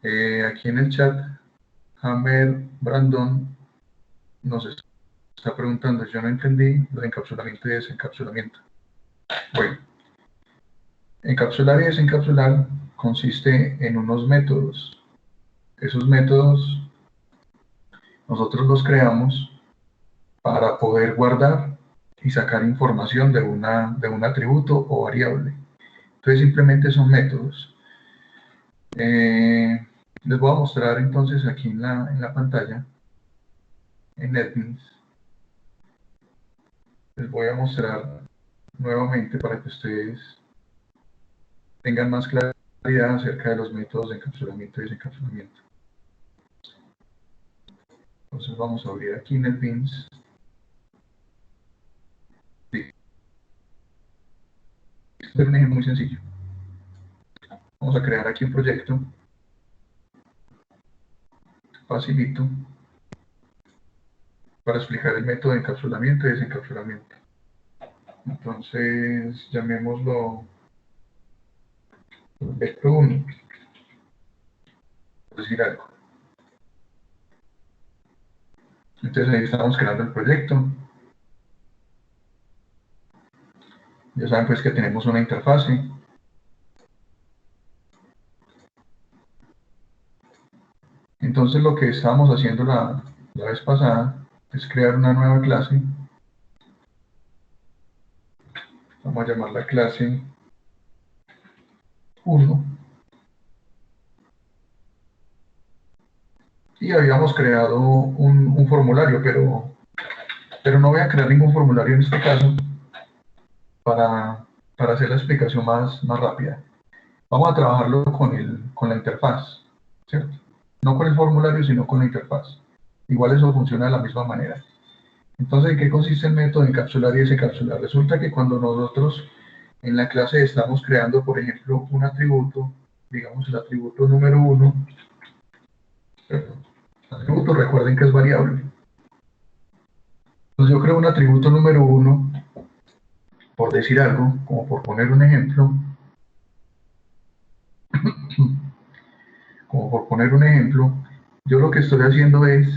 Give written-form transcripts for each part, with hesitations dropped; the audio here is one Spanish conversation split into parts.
Aquí en el chat, Hammer Brandon nos está preguntando, yo no entendí lo de encapsulamiento y desencapsulamiento. Bueno, encapsular y desencapsular consiste en unos métodos. Esos métodos nosotros los creamos para poder guardar y sacar información de un atributo o variable. Entonces simplemente son métodos. Les voy a mostrar entonces aquí en la pantalla, en NetBeans, les voy a mostrar nuevamente para que ustedes tengan más claridad acerca de los métodos de encapsulamiento y desencapsulamiento. Entonces vamos a abrir aquí NetBeans. Sí. Este es un ejemplo muy sencillo. Vamos a crear aquí un proyecto facilito para explicar el método de encapsulamiento y desencapsulamiento. Entonces llamémoslo vector 1, por decir algo. Entonces ahí estamos creando el proyecto. Ya saben pues que tenemos una interfase. Entonces lo que estábamos haciendo la vez pasada es crear una nueva clase. Vamos a llamar la clase 1. Y habíamos creado un formulario, pero no voy a crear ningún formulario en este caso para hacer la explicación más rápida. Vamos a trabajarlo con la interfaz, ¿cierto? No con el formulario, sino con la interfaz. Igual eso funciona de la misma manera. Entonces, ¿en qué consiste el método de encapsular y desencapsular? Resulta que cuando nosotros en la clase estamos creando, por ejemplo, un atributo, digamos el atributo número 1, ¿cierto? El atributo, recuerden que es variable. Entonces yo creo un atributo número 1, por decir algo, como por poner un ejemplo, yo lo que estoy haciendo es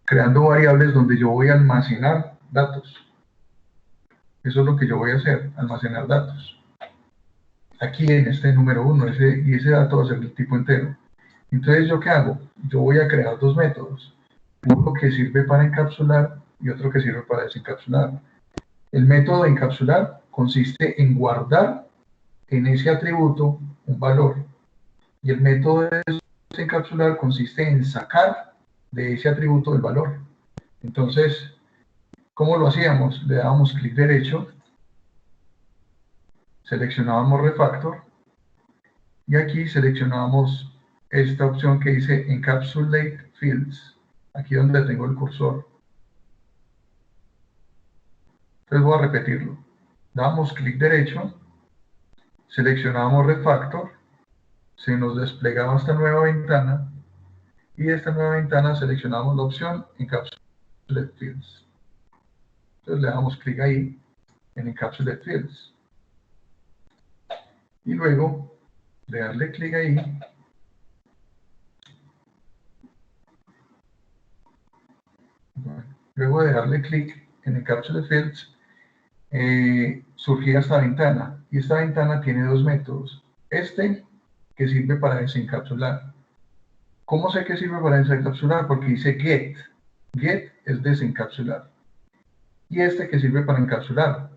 creando variables donde yo voy a almacenar datos. Eso es lo que yo voy a hacer, almacenar datos. Aquí en este número 1, y ese dato va a ser el tipo entero. Entonces, ¿yo qué hago? Yo voy a crear dos métodos. Uno que sirve para encapsular y otro que sirve para desencapsular. El método de encapsular consiste en guardar en ese atributo un valor. Y el método de desencapsular consiste en sacar de ese atributo el valor. Entonces, ¿cómo lo hacíamos? Le dábamos clic derecho, seleccionábamos Refactor y aquí seleccionábamos esta opción que dice Encapsulate Fields, aquí donde tengo el cursor. Entonces voy a repetirlo. Damos clic derecho, seleccionamos Refactor, se nos desplegaba esta nueva ventana y de esta nueva ventana seleccionamos la opción Encapsulate Fields. Entonces le damos clic ahí en Encapsulate Fields. Y luego de darle clic ahí, luego de darle clic en Encapsulate Fields, surgía esta ventana. Y esta ventana tiene dos métodos. Este, que sirve para desencapsular. ¿Cómo sé que sirve para desencapsular? Porque dice get. Get es desencapsular. Y este que sirve para encapsular,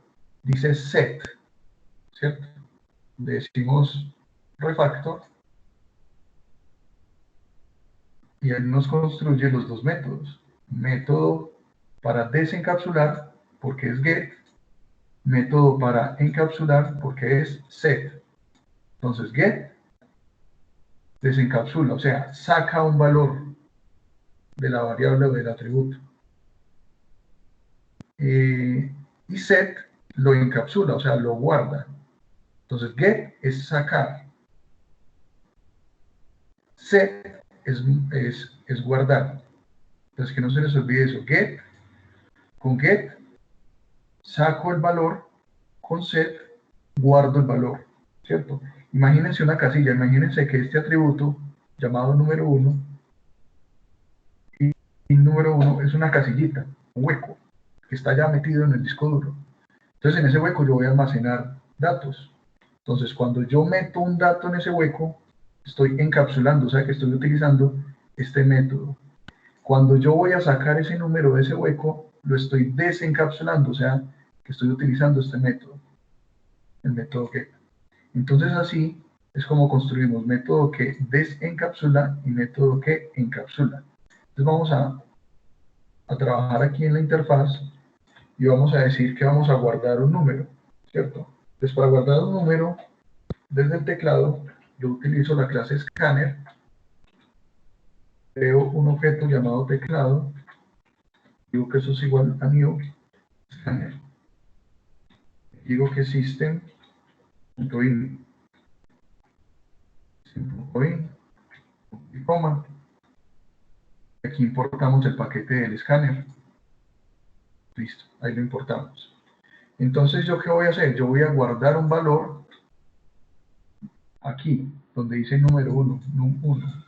dice set, ¿cierto? Le decimos refactor y él nos construye los dos métodos. Método para desencapsular, porque es get. Método para encapsular, porque es set. Entonces, get desencapsula, o sea, saca un valor de la variable o del atributo. Y set lo encapsula, o sea, lo guarda. Entonces, get es sacar. Set es guardar. Entonces, que no se les olvide eso. Get, con get, saco el valor, con set, guardo el valor, ¿cierto? Imagínense una casilla, imagínense que este atributo llamado número 1, y número 1 es una casillita, un hueco, que está ya metido en el disco duro. Entonces en ese hueco yo voy a almacenar datos. Entonces cuando yo meto un dato en ese hueco, estoy encapsulando, o sea que estoy utilizando este método. Cuando yo voy a sacar ese número de ese hueco, lo estoy desencapsulando, o sea que estoy utilizando este método, el método get. Entonces así es como construimos método que desencapsula y método que encapsula. Entonces vamos a trabajar aquí en la interfaz y vamos a decir que vamos a guardar un número, ¿cierto? Entonces para guardar un número desde el teclado, yo utilizo la clase scanner, creo un objeto llamado teclado, digo que eso es igual a new scanner, digo que system.in, y coma, aquí importamos el paquete del escáner, listo, ahí lo importamos. Entonces, ¿yo qué voy a hacer? Yo voy a guardar un valor aquí, donde dice número 1, num1.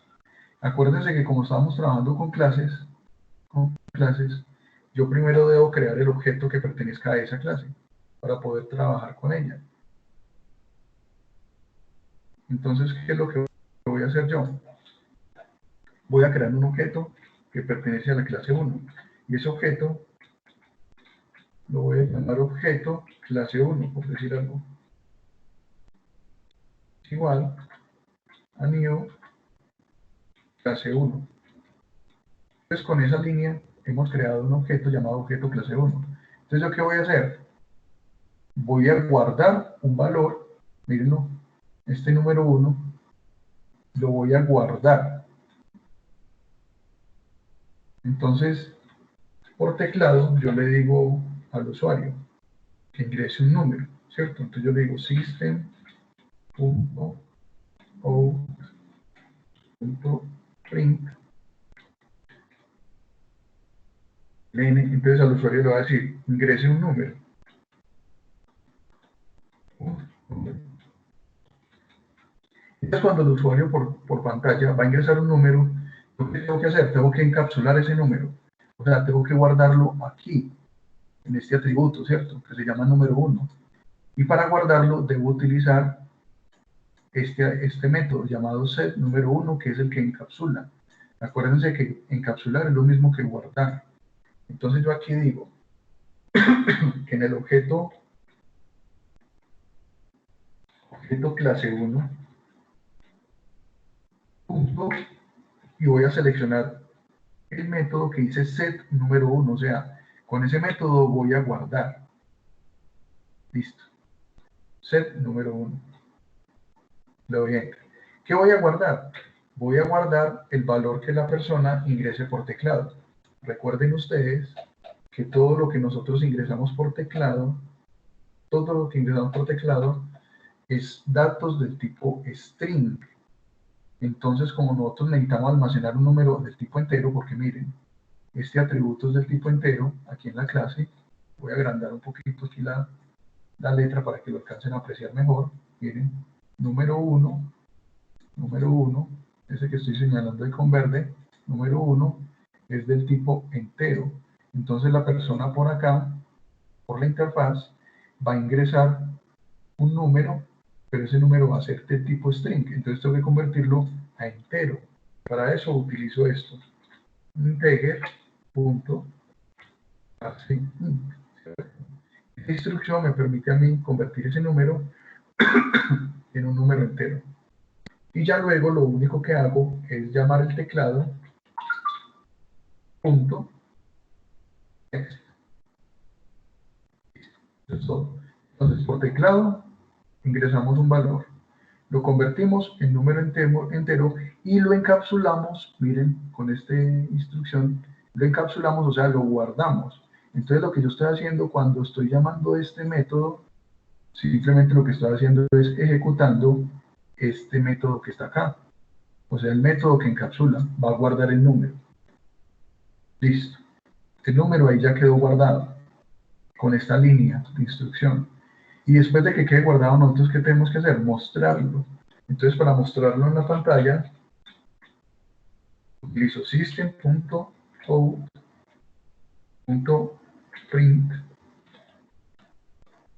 Acuérdense que como estamos trabajando con clases, yo primero debo crear el objeto que pertenezca a esa clase para poder trabajar con ella. Entonces, ¿qué es lo que voy a hacer yo? Voy a crear un objeto que pertenece a la clase 1. Y ese objeto lo voy a llamar objeto clase 1, por decir algo. Es igual a new clase 1. Entonces, con esa línea hemos creado un objeto llamado objeto clase 1. Entonces, ¿yo qué voy a hacer? Voy a guardar un valor, mírenlo, este número 1, lo voy a guardar. Entonces, por teclado, yo le digo al usuario que ingrese un número, ¿cierto? Entonces yo le digo system.out.print. Entonces al usuario le va a decir, ingrese un número. Entonces cuando el usuario por pantalla va a ingresar un número, ¿qué tengo que hacer? Tengo que encapsular ese número. O sea, tengo que guardarlo aquí, en este atributo, ¿cierto? Que se llama número 1. Y para guardarlo debo utilizar este método llamado set número 1, que es el que encapsula. Acuérdense que encapsular es lo mismo que guardar. Entonces yo aquí digo que en el objeto clase 1, punto, y voy a seleccionar el método que dice set número 1, o sea, con ese método voy a guardar. Listo. Set número 1. Le doy enter. ¿Qué voy a guardar? Voy a guardar el valor que la persona ingrese por teclado. Recuerden ustedes que todo lo que nosotros ingresamos por teclado, es datos del tipo string. Entonces, como nosotros necesitamos almacenar un número del tipo entero, porque miren, este atributo es del tipo entero, aquí en la clase, voy a agrandar un poquito aquí la letra para que lo alcancen a apreciar mejor. Miren, número 1, ese que estoy señalando ahí con verde, número 1, es del tipo entero. Entonces la persona por acá, por la interfaz, va a ingresar un número, pero ese número va a ser de tipo string. Entonces tengo que convertirlo a entero. Para eso utilizo esto. Integer. Esta instrucción me permite a mí convertir ese número en un número entero. Y ya luego lo único que hago es llamar el teclado punto text. Eso es todo. Entonces, por teclado ingresamos un valor, lo convertimos en número entero y lo encapsulamos, miren, con esta instrucción, lo encapsulamos, o sea, lo guardamos. Entonces, lo que yo estoy haciendo cuando estoy llamando este método, simplemente lo que estoy haciendo es ejecutando este método que está acá. O sea, el método que encapsula va a guardar el número. Listo. El número ahí ya quedó guardado con esta línea de instrucción. Y después de que quede guardado, nosotros ¿qué tenemos que hacer? Mostrarlo. Entonces, para mostrarlo en la pantalla, utilizo system.out.print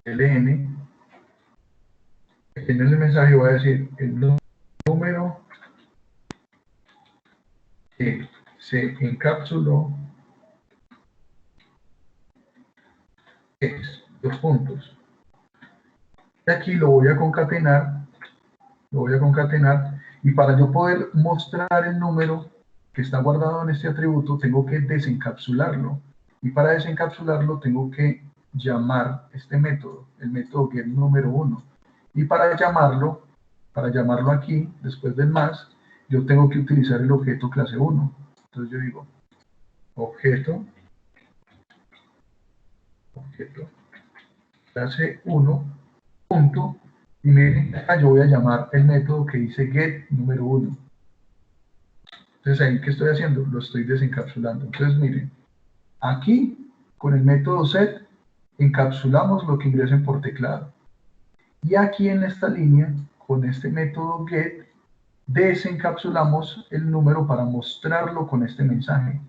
ln. En el mensaje voy a decir el número que se encapsuló es, dos puntos. Y aquí lo voy a concatenar, y para yo poder mostrar el número que está guardado en este atributo, tengo que desencapsularlo. Y para desencapsularlo tengo que llamar este método, el método get número 1. Y para llamarlo aquí, después del más, yo tengo que utilizar el objeto clase 1. Entonces yo digo, objeto clase 1, punto, y miren, acá yo voy a llamar el método que dice get número 1. Entonces ahí, ¿qué estoy haciendo? Lo estoy desencapsulando. Entonces miren, aquí con el método set encapsulamos lo que ingresen por teclado. Y aquí en esta línea, con este método get, desencapsulamos el número para mostrarlo con este mensaje.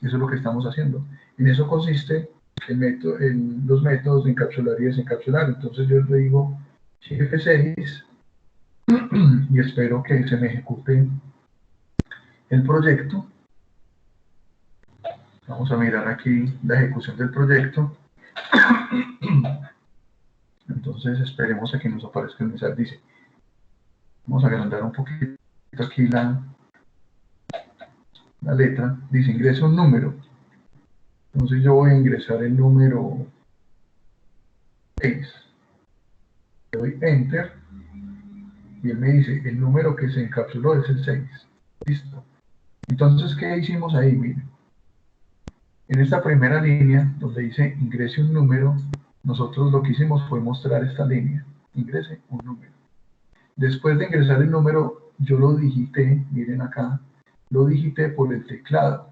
Eso es lo que estamos haciendo. En eso consiste los métodos de encapsular y desencapsular. Entonces yo le digo F6 y espero que se me ejecute el proyecto. Vamos a mirar aquí la ejecución del proyecto. Entonces esperemos a que nos aparezca el mensaje. Dice, vamos a agrandar un poquito aquí la letra. Dice, ingresa un número. Entonces yo voy a ingresar el número 6. Le doy Enter. Y él me dice, el número que se encapsuló es el 6. Listo. Entonces, ¿qué hicimos ahí? Miren. En esta primera línea, donde dice ingrese un número, nosotros lo que hicimos fue mostrar esta línea. Ingrese un número. Después de ingresar el número, yo lo digité, miren acá, lo digité por el teclado.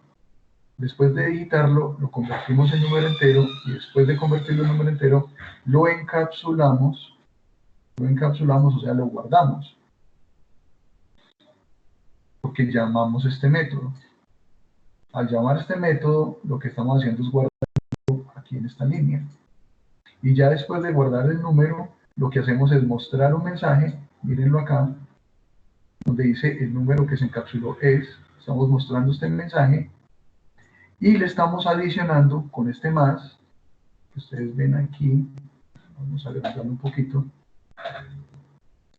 Después de digitarlo, lo convertimos en número entero, y después de convertirlo en número entero, lo encapsulamos, o sea, lo guardamos. Porque llamamos este método. Al llamar este método, lo que estamos haciendo es guardarlo aquí en esta línea. Y ya después de guardar el número, lo que hacemos es mostrar un mensaje, mírenlo acá, donde dice el número que se encapsuló es, estamos mostrando este mensaje, y le estamos adicionando con este más, que ustedes ven aquí, vamos a agrandarlo un poquito,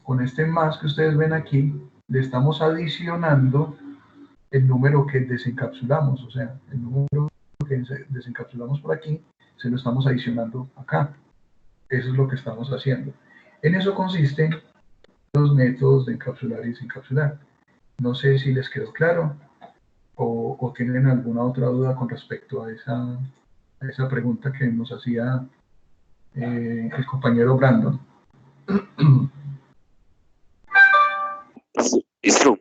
con este más que ustedes ven aquí, le estamos adicionando el número que desencapsulamos, o sea, el número que desencapsulamos por aquí, se lo estamos adicionando acá. Eso es lo que estamos haciendo. En eso consisten los métodos de encapsular y desencapsular. No sé si les quedó claro o tienen alguna otra duda con respecto a esa pregunta que nos hacía el compañero Brandon. Listo.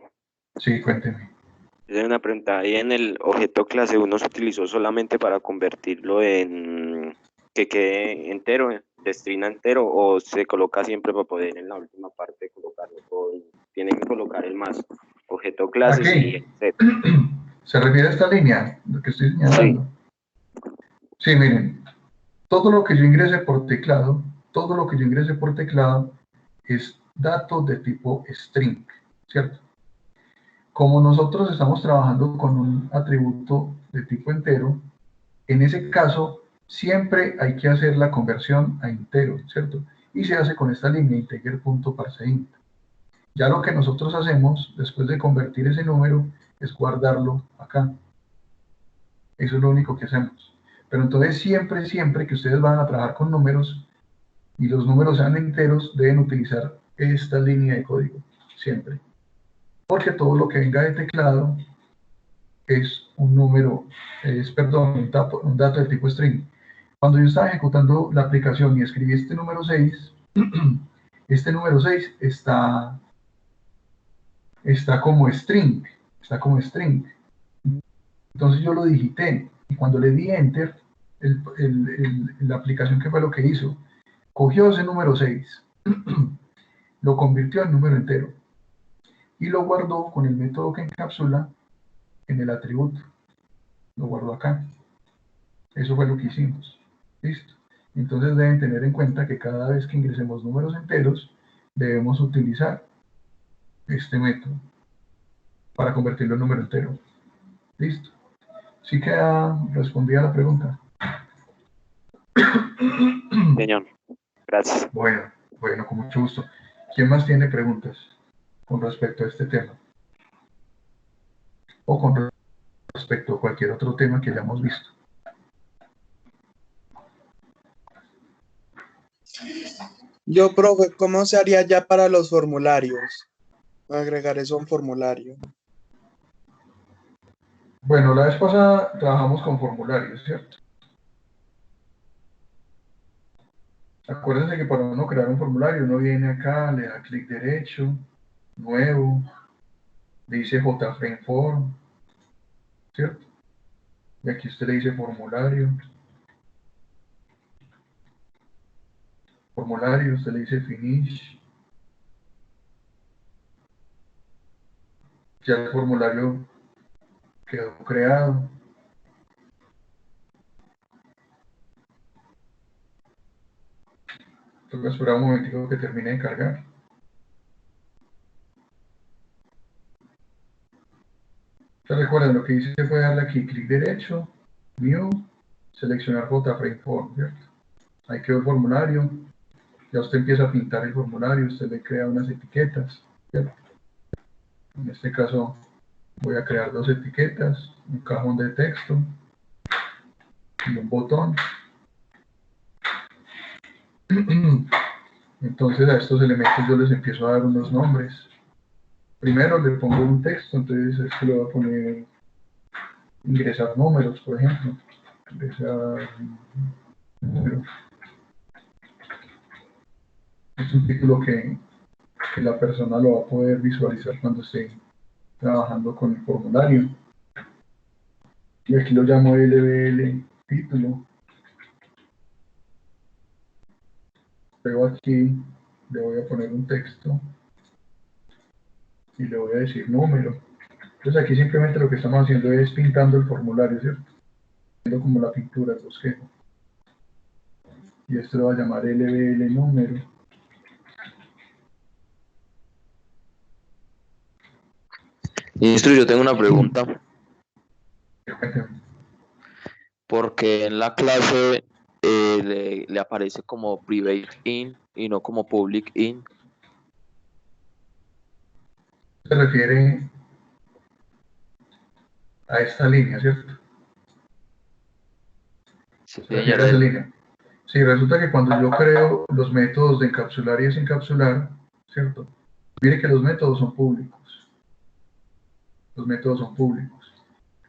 Sí, cuénteme. Es una pregunta. Ahí en el objeto clase 1 se utilizó solamente para convertirlo en que quede entero, de string a entero, o se coloca siempre para poder en la última parte colocarlo todo. Tiene que colocar el más objeto clases y el set. ¿Se refiere a esta línea, lo que estoy señalando? Sí, miren, todo lo que yo ingrese por teclado, es datos de tipo string, ¿cierto? Como nosotros estamos trabajando con un atributo de tipo entero, en ese caso siempre hay que hacer la conversión a entero, ¿cierto? Y se hace con esta línea integer.parseInt. Ya lo que nosotros hacemos después de convertir ese número es guardarlo acá. Eso es lo único que hacemos. Pero entonces siempre que ustedes van a trabajar con números y los números sean enteros, deben utilizar esta línea de código, siempre. Porque todo lo que venga de teclado es un número, un dato de tipo string. Cuando yo estaba ejecutando la aplicación y escribí este número 6, este número 6 está como string, Entonces yo lo digité, y cuando le di enter, la aplicación, ¿qué fue lo que hizo? Cogió ese número 6, lo convirtió en número entero, y lo guardó con el método que encapsula en el atributo. Lo guardo acá. Eso fue lo que hicimos. ¿Listo? Entonces deben tener en cuenta que cada vez que ingresemos números enteros, debemos utilizar este método para convertirlo en número entero. ¿Listo? ¿Sí queda respondida la pregunta? Señor, gracias. Bueno, con mucho gusto. ¿Quién más tiene preguntas con respecto a este tema? O con respecto a cualquier otro tema que hayamos visto. Yo, profe, ¿cómo se haría ya para los formularios? Agregar eso a un formulario. Bueno, la vez pasada trabajamos con formularios, ¿cierto? Acuérdense que para uno crear un formulario, uno viene acá, le da clic derecho, nuevo, dice JFrame Form, ¿cierto? Y aquí usted le dice formulario. Formulario, usted le dice Finish. Ya el formulario quedó creado. Toca esperar un momentico que termine de cargar. ¿Se recuerdan? Lo que hice fue darle aquí clic derecho, New, seleccionar JFrame Form, ¿cierto? Ahí quedó el formulario. Ya usted empieza a pintar el formulario, usted le crea unas etiquetas, ¿cierto? En este caso voy a crear dos etiquetas, un cajón de texto y un botón. Entonces a estos elementos yo les empiezo a dar unos nombres. Primero le pongo un texto, entonces esto le voy a poner ingresar números, por ejemplo. Ingresar números. Es un título que la persona lo va a poder visualizar cuando esté trabajando con el formulario. Y aquí lo llamo LBL título. Luego aquí le voy a poner un texto y le voy a decir número. Entonces aquí simplemente lo que estamos haciendo es pintando el formulario, ¿cierto? Haciendo como la pintura, el bosquejo. Y esto lo va a llamar LBL número. Ministro, yo tengo una pregunta. Porque en la clase le aparece como private in y no como public in. Se refiere a esta línea, ¿cierto? Sí, Se refiere a esa línea. Sí, resulta que cuando yo creo los métodos de encapsular y desencapsular, ¿cierto? Mire que los métodos son públicos. Los métodos son públicos.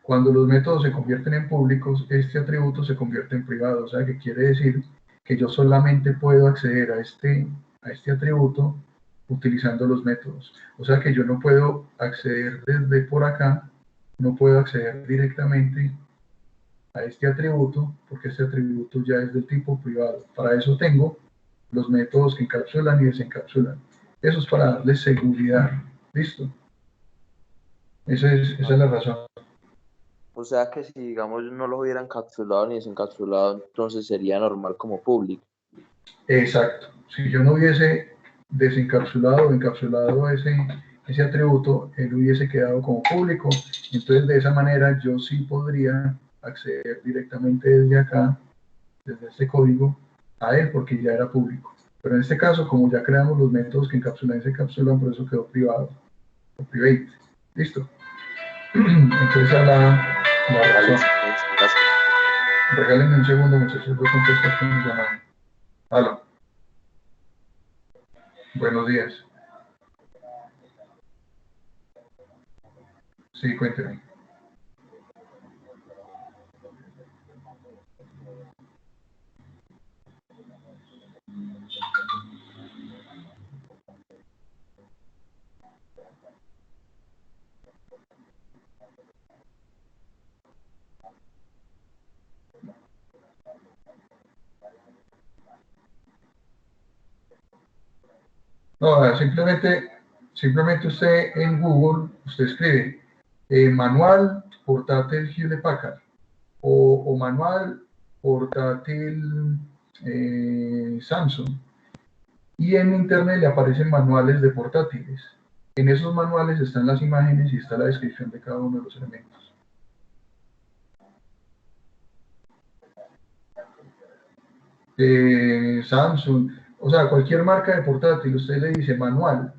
Cuando los métodos se convierten en públicos, este atributo se convierte en privado. O sea, que quiere decir que yo solamente puedo acceder a este atributo utilizando los métodos. O sea, que yo no puedo acceder desde por acá, no puedo acceder directamente a este atributo, porque este atributo ya es del tipo privado. Para eso tengo los métodos que encapsulan y desencapsulan. Eso es para darle seguridad. ¿Listo? Esa es la razón. O sea que si, digamos, no lo hubiera encapsulado ni desencapsulado, entonces sería normal como public. Exacto. Si yo no hubiese desencapsulado o encapsulado ese atributo, él hubiese quedado como público. Entonces, de esa manera, yo sí podría acceder directamente desde acá, desde este código, a él, porque ya era público. Pero en este caso, como ya creamos los métodos que encapsulan y desencapsulan, por eso quedó privado, o private. ¿Listo? Entonces, esa es la razón. Regálenme un segundo, muchachos, voy a contestar con mi llamada. Aló. Buenos días. Sí, cuénteme. No, simplemente usted en Google, usted escribe manual portátil Hewlett Packard, o manual portátil Samsung, y en internet le aparecen manuales de portátiles. En esos manuales están las imágenes y está la descripción de cada uno de los elementos. Samsung, o sea, cualquier marca de portátil, usted le dice manual,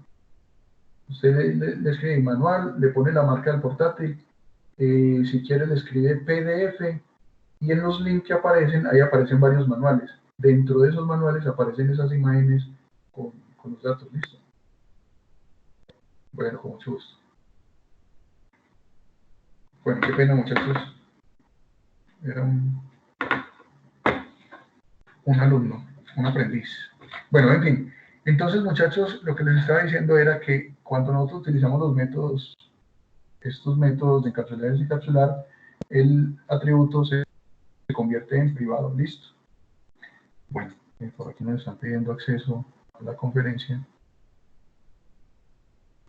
usted le escribe manual, le pone la marca del portátil, si quiere le escribe PDF, y en los links que aparecen, ahí aparecen varios manuales. Dentro de esos manuales aparecen esas imágenes con los datos, ¿listo? Bueno, con mucho gusto. Bueno, qué pena, muchachos. Era un alumno, un aprendiz. Bueno, en fin. Entonces, muchachos, lo que les estaba diciendo era que cuando nosotros utilizamos los métodos, estos métodos de encapsular y desencapsular, el atributo se convierte en privado, ¿listo? Bueno, por aquí nos están pidiendo acceso a la conferencia.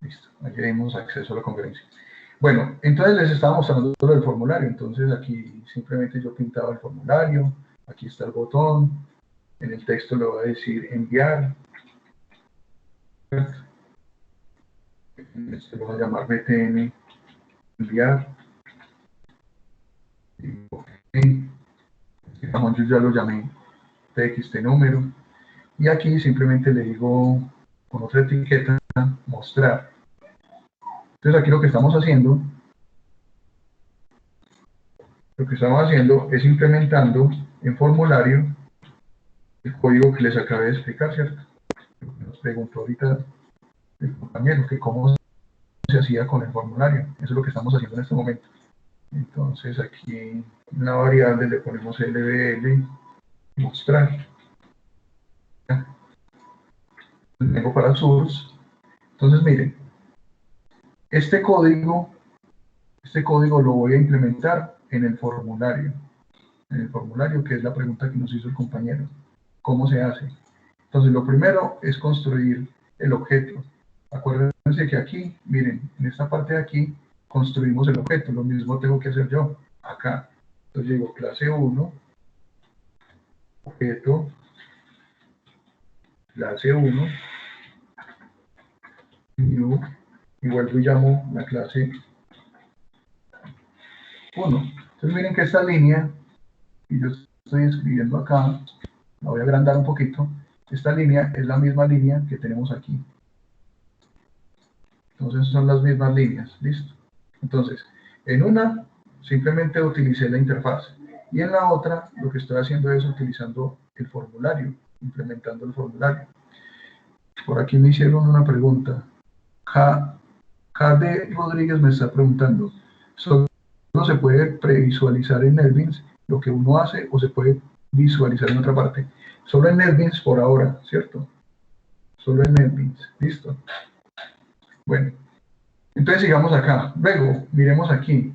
Listo, aquí tenemos acceso a la conferencia. Bueno, entonces les estaba mostrando el formulario. Entonces aquí simplemente yo pintaba el formulario. Aquí está el botón. En el texto le voy a decir enviar. Este lo voy a llamar BTN enviar. Y, okay. Yo ya lo llamé TXT número. Y aquí simplemente le digo con otra etiqueta mostrar. Entonces aquí lo que estamos haciendo es implementando en formulario el código que les acabé de explicar, ¿cierto? Nos preguntó ahorita el compañero que cómo se hacía con el formulario. Eso es lo que estamos haciendo en este momento. Entonces aquí en la variable le ponemos LBL mostrar. Tengo para source. Entonces miren, este código lo voy a implementar en el formulario. En el formulario, que es la pregunta que nos hizo el compañero. ¿Cómo se hace? Entonces, lo primero es construir el objeto. Acuérdense que aquí, miren, en esta parte de aquí, construimos el objeto. Lo mismo tengo que hacer yo, acá. Entonces, digo clase 1, objeto, clase 1, new, y vuelvo y llamo la clase 1. Entonces, miren que esta línea, y yo estoy escribiendo acá, la voy a agrandar un poquito. Esta línea es la misma línea que tenemos aquí. Entonces son las mismas líneas, ¿listo? Entonces, en una simplemente utilicé la interfaz y en la otra lo que estoy haciendo es utilizando el formulario, implementando el formulario. Por aquí me hicieron una pregunta. KD Rodríguez me está preguntando, ¿solo se puede previsualizar en NetBeans lo que uno hace o se puede visualizar en otra parte? Solo en NetBeans por ahora, ¿cierto? Solo en NetBeans, ¿listo? Bueno, entonces sigamos acá. Luego, miremos aquí.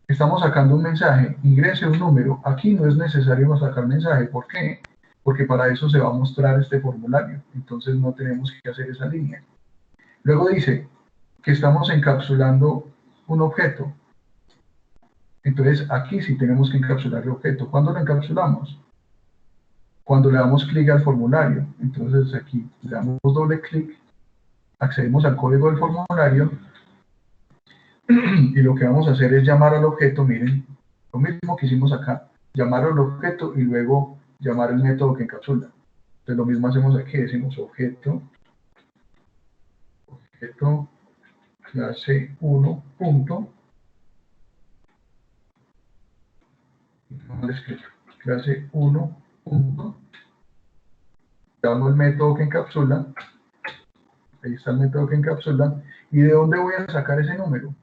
Estamos sacando un mensaje, ingrese un número. Aquí no es necesario sacar mensaje. ¿Por qué? Porque para eso se va a mostrar este formulario. Entonces no tenemos que hacer esa línea. Luego dice que estamos encapsulando un objeto. Entonces aquí sí tenemos que encapsular el objeto. ¿Cuándo lo encapsulamos? Cuando le damos clic al formulario. Entonces aquí le damos doble clic, accedemos al código del formulario y lo que vamos a hacer es llamar al objeto, miren, lo mismo que hicimos acá, llamar al objeto y luego llamar el método que encapsula. Entonces lo mismo hacemos aquí, decimos objeto clase 1 punto, clase 1 punto, llamo el método que encapsula, ahí está el método que encapsula, y ¿de dónde voy a sacar ese número?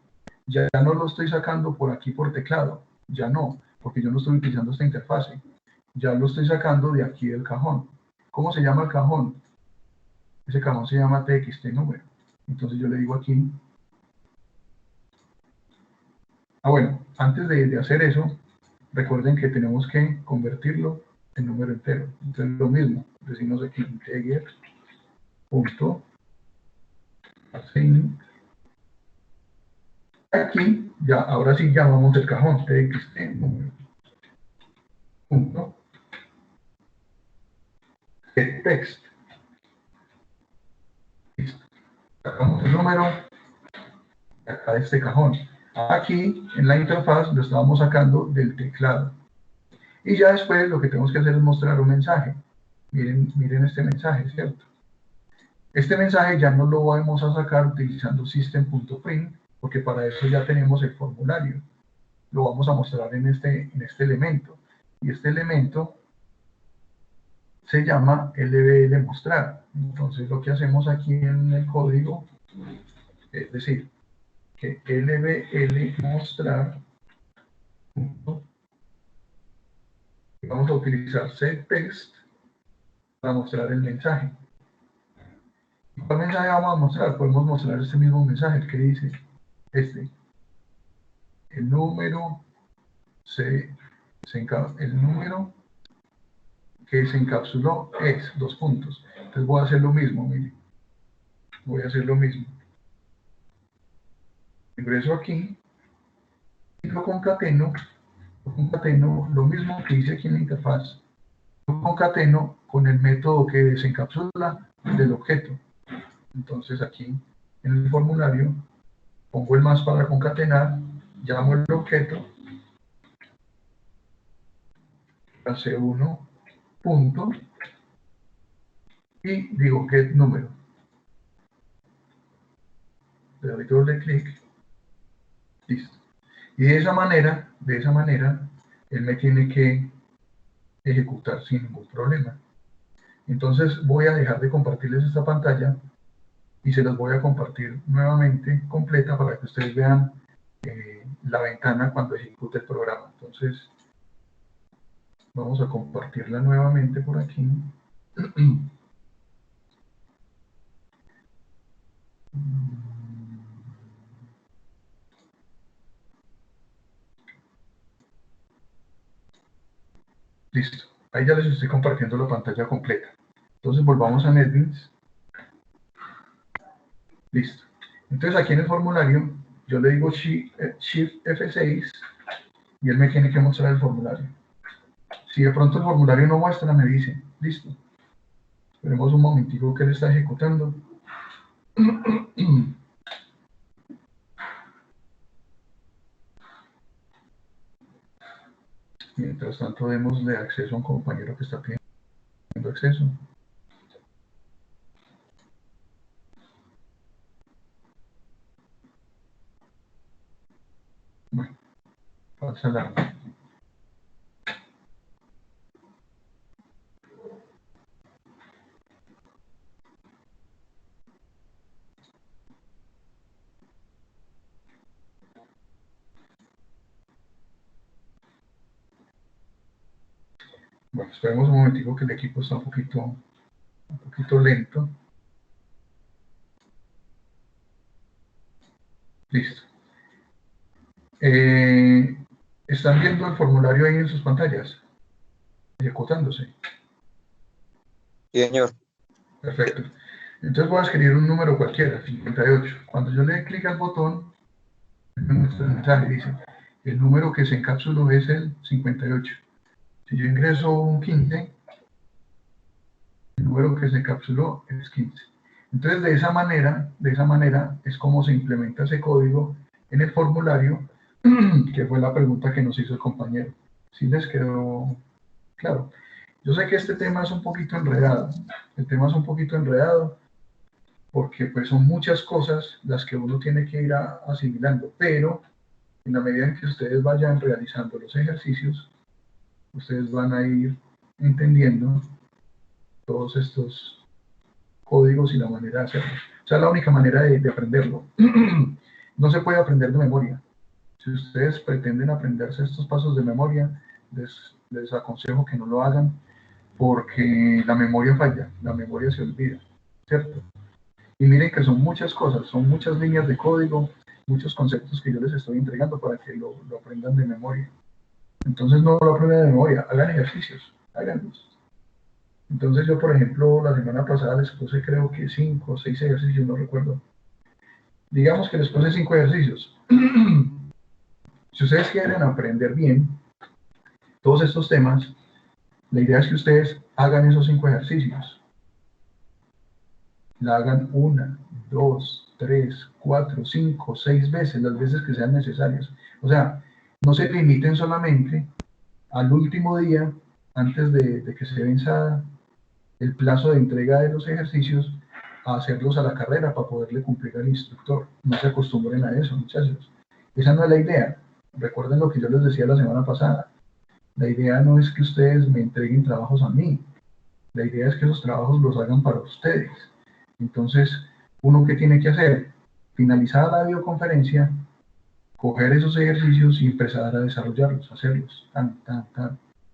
Ya no lo estoy sacando por aquí por teclado, ya no, porque yo no estoy utilizando esta interfase. Ya lo estoy sacando de aquí del cajón. ¿Cómo se llama el cajón? Ese cajón se llama TXT número. Entonces yo le digo aquí. Bueno, antes de hacer eso, recuerden que tenemos que convertirlo en número entero. Entonces lo mismo, decimos aquí integer punto assign Aquí, ya, ahora sí llamamos el cajón txt número. Punto. Text. Listo. Sacamos el número acá de este cajón. Aquí, en la interfaz, lo estábamos sacando del teclado. Y ya después lo que tenemos que hacer es mostrar un mensaje. Miren este mensaje, ¿cierto? Este mensaje ya no lo vamos a sacar utilizando system.print, porque para eso ya tenemos el formulario. Lo vamos a mostrar en este elemento. Y este elemento se llama lbl mostrar. Entonces lo que hacemos aquí en el código es decir, que lbl mostrar, vamos a utilizar setText para mostrar el mensaje. ¿Cuál mensaje vamos a mostrar? Podemos mostrar este mismo mensaje que dice el número el número que se encapsuló es 2 puntos. Entonces voy a hacer lo mismo, miren. Voy a hacer lo mismo. Ingreso aquí y lo concateno lo mismo que hice aquí en la interfaz. Lo concateno con el método que desencapsula del objeto. Entonces aquí en el formulario pongo el más para concatenar, llamo el objeto C1 punto y digo get número. Le doy doble clic, listo. Y de esa manera, él me tiene que ejecutar sin ningún problema. Entonces voy a dejar de compartirles esta pantalla y se las voy a compartir nuevamente completa para que ustedes vean la ventana cuando ejecute el programa. Entonces vamos a compartirla nuevamente por aquí. Listo. Ahí ya les estoy compartiendo la pantalla completa. Entonces volvamos a NetBeans. Listo. Entonces aquí en el formulario yo le digo Shift F6 y él me tiene que mostrar el formulario. Si de pronto el formulario no muestra, me dice, listo. Esperemos un momentico que él está ejecutando. Mientras tanto, démosle acceso a un compañero que está pidiendo acceso. Bueno, falsa alarma. Bueno, esperemos un momentico que el equipo está un poquito lento. Listo. ¿Están viendo el formulario ahí en sus pantallas? Ejecutándose. Sí, señor. Perfecto. Entonces voy a escribir un número cualquiera, 58. Cuando yo le dé clic al botón, me muestra el mensaje, dice, el número que se encapsuló es el 58. Si yo ingreso un 15, el número que se encapsuló es 15. Entonces, de esa manera es como se implementa ese código en el formulario, que fue la pregunta que nos hizo el compañero. ¿Sí les quedó claro? Yo sé que este tema es un poquito enredado. El tema es un poquito enredado porque pues son muchas cosas las que uno tiene que ir asimilando, pero en la medida en que ustedes vayan realizando los ejercicios, ustedes van a ir entendiendo todos estos códigos y la manera de hacerlo. O sea, la única manera de aprenderlo. No se puede aprender de memoria. Si ustedes pretenden aprenderse estos pasos de memoria, les aconsejo que no lo hagan porque la memoria falla, la memoria se olvida, ¿cierto? Y miren que son muchas cosas, son muchas líneas de código, muchos conceptos que yo les estoy entregando para que lo aprendan de memoria. Entonces no lo aprendan de memoria, hagan ejercicios, háganlos. Entonces yo, por ejemplo, la semana pasada les puse creo que 5 o 6 ejercicios, no recuerdo. digamos que les puse 5 ejercicios. Si ustedes quieren aprender bien todos estos temas, la idea es que ustedes hagan esos 5 ejercicios. La hagan 1, 2, 3, 4, 5, 6 veces, las veces que sean necesarias. O sea, no se limiten solamente al último día, antes de que se venza el plazo de entrega de los ejercicios, a hacerlos a la carrera para poderle cumplir al instructor. No se acostumbren a eso, muchachos. Esa no es la idea. Recuerden lo que yo les decía la semana pasada. La idea no es que ustedes me entreguen trabajos a mí. La idea es que esos trabajos los hagan para ustedes. Entonces, ¿uno qué tiene que hacer? Finalizada la videoconferencia, coger esos ejercicios y empezar a desarrollarlos, hacerlos.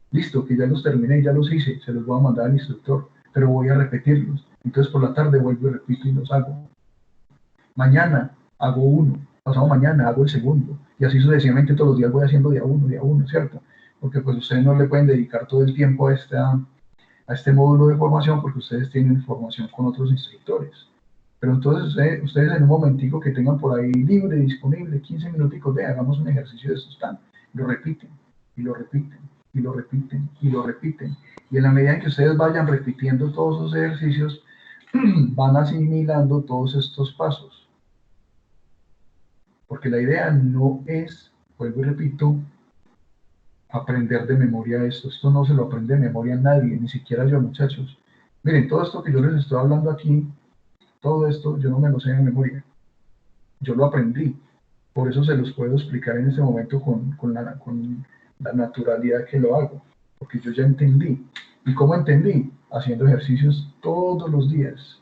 Listo, que ya los terminé, ya los hice, se los voy a mandar al instructor, pero voy a repetirlos. Entonces por la tarde vuelvo y repito y los hago. Mañana hago uno, pasado mañana hago el segundo, y así sucesivamente todos los días voy haciendo de a uno, ¿cierto? Porque pues ustedes no le pueden dedicar todo el tiempo a este módulo de formación porque ustedes tienen formación con otros instructores. Pero entonces ustedes en un momentico que tengan por ahí libre, disponible, 15 minuticos, hagamos un ejercicio de estos lo repiten, y lo repiten, y lo repiten, y lo repiten. Y en la medida en que ustedes vayan repitiendo todos esos ejercicios, van asimilando todos estos pasos. Porque la idea no es, vuelvo y repito, aprender de memoria esto. Esto no se lo aprende de memoria a nadie, ni siquiera yo, muchachos. Miren, todo esto que yo les estoy hablando aquí, todo esto yo no me lo sé de memoria. Yo lo aprendí. Por eso se los puedo explicar en este momento con la naturalidad que lo hago. Porque yo ya entendí. ¿Y cómo entendí? Haciendo ejercicios todos los días.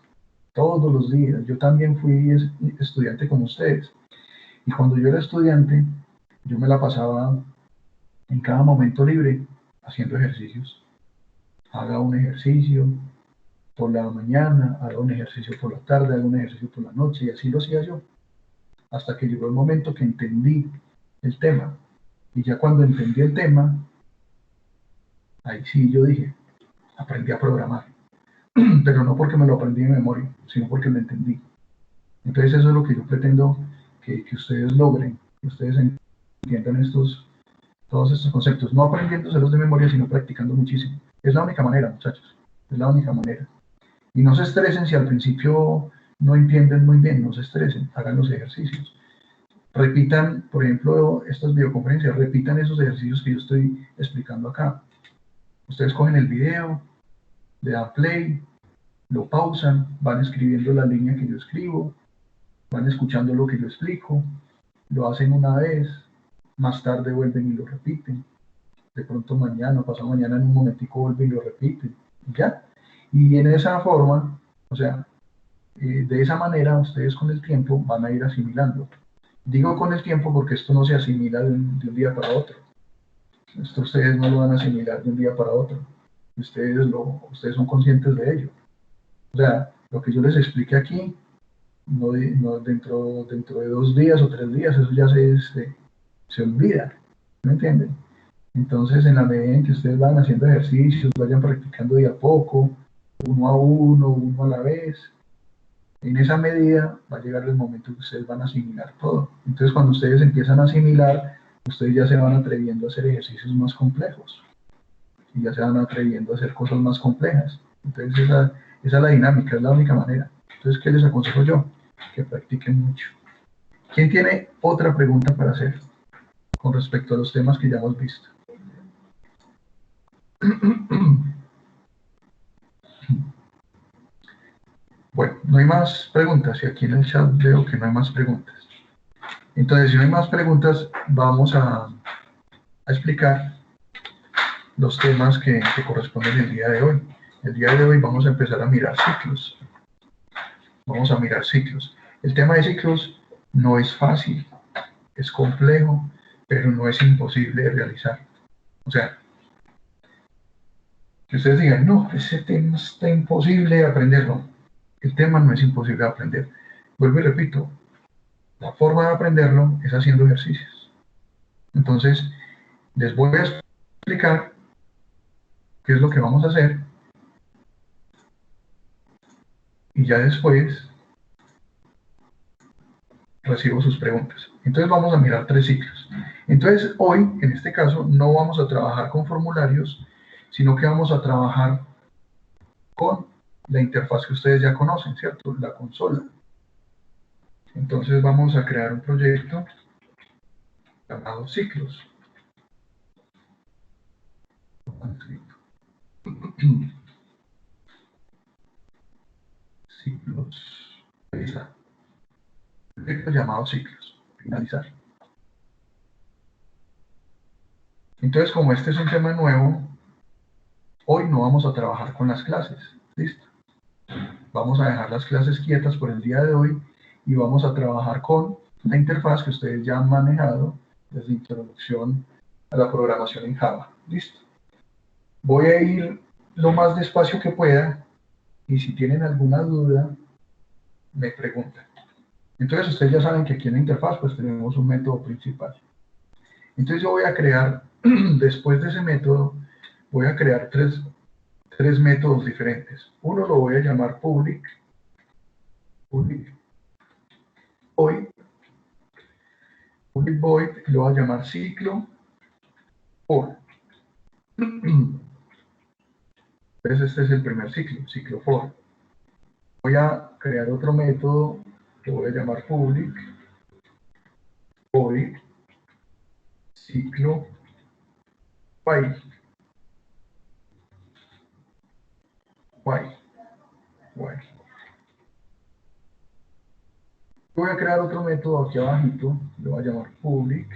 Todos los días. Yo también fui estudiante como ustedes. Y cuando yo era estudiante, yo me la pasaba en cada momento libre haciendo ejercicios. Haga un ejercicio por la mañana, haga un ejercicio por la tarde, haga un ejercicio por la noche, y así lo hacía yo. Hasta que llegó el momento que entendí el tema. Y ya cuando entendí el tema, ahí sí yo dije, aprendí a programar. Pero no porque me lo aprendí de memoria, sino porque lo entendí. Entonces eso es lo que yo pretendo que ustedes logren, que ustedes entiendan todos estos conceptos, no aprendiéndoselos de memoria, sino practicando muchísimo. Es la única manera, muchachos, es la única manera. Y no se estresen si al principio no entienden muy bien, no se estresen, hagan los ejercicios. Repitan, por ejemplo, estas videoconferencias, repitan esos ejercicios que yo estoy explicando acá. Ustedes cogen el video, le dan play, lo pausan, van escribiendo la línea que yo escribo, van escuchando lo que yo explico, lo hacen una vez, más tarde vuelven y lo repiten. De pronto mañana, pasado mañana, en un momentico vuelven y lo repiten. ¿Ya? Y en esa forma, o sea, de esa manera ustedes con el tiempo van a ir asimilando. Digo con el tiempo porque esto no se asimila de un día para otro. Esto ustedes no lo van a asimilar de un día para otro. Ustedes son conscientes de ello. O sea, lo que yo les explique aquí, no dentro de 2 días o 3 días, eso ya se olvida. ¿Me entienden? Entonces, en la medida en que ustedes van haciendo ejercicios, vayan practicando de a poco, uno a la vez, en esa medida va a llegar el momento que ustedes van a asimilar todo. Entonces, cuando ustedes empiezan a asimilar, ustedes ya se van atreviendo a hacer ejercicios más complejos y ya se van atreviendo a hacer cosas más complejas. Entonces, esa es la dinámica, es la única manera. Entonces, ¿qué les aconsejo yo? Que practiquen mucho. ¿Quién tiene otra pregunta para hacer con respecto a los temas que ya hemos visto? Bueno, no hay más preguntas y aquí en el chat veo que no hay más preguntas. Entonces, si no hay más preguntas, vamos a explicar los temas que corresponden el día de hoy. El día de hoy vamos a empezar a mirar ciclos. Vamos a mirar ciclos. El tema de ciclos no es fácil, es complejo, pero no es imposible de realizar. O sea, que ustedes digan, no, ese tema está imposible de aprenderlo. El tema no es imposible de aprender. Vuelvo y repito, la forma de aprenderlo es haciendo ejercicios. Entonces, les voy a explicar qué es lo que vamos a hacer y ya después recibo sus preguntas. Entonces vamos a mirar 3 ciclos. Entonces hoy, en este caso, no vamos a trabajar con formularios, sino que vamos a trabajar con la interfaz que ustedes ya conocen, ¿cierto? La consola. Entonces vamos a crear un proyecto llamado ciclos. Ciclos. Ahí está. Proyecto llamado ciclos. Finalizar. Entonces, como este es un tema nuevo, hoy no vamos a trabajar con las clases. ¿Listo? Vamos a dejar las clases quietas por el día de hoy y vamos a trabajar con la interfaz que ustedes ya han manejado desde introducción a la programación en Java. ¿Listo? Voy a ir lo más despacio que pueda y si tienen alguna duda, me preguntan. Entonces, ustedes ya saben que aquí en la interfaz pues tenemos un método principal. Entonces yo voy a crear, después de ese método, voy a crear tres métodos diferentes. Uno lo voy a llamar public void, public void, y lo voy a llamar ciclo for. Entonces este es el primer ciclo, ciclo for. Voy a crear otro método que voy a llamar public void ciclo while. Voy a crear otro método aquí abajito, lo voy a llamar public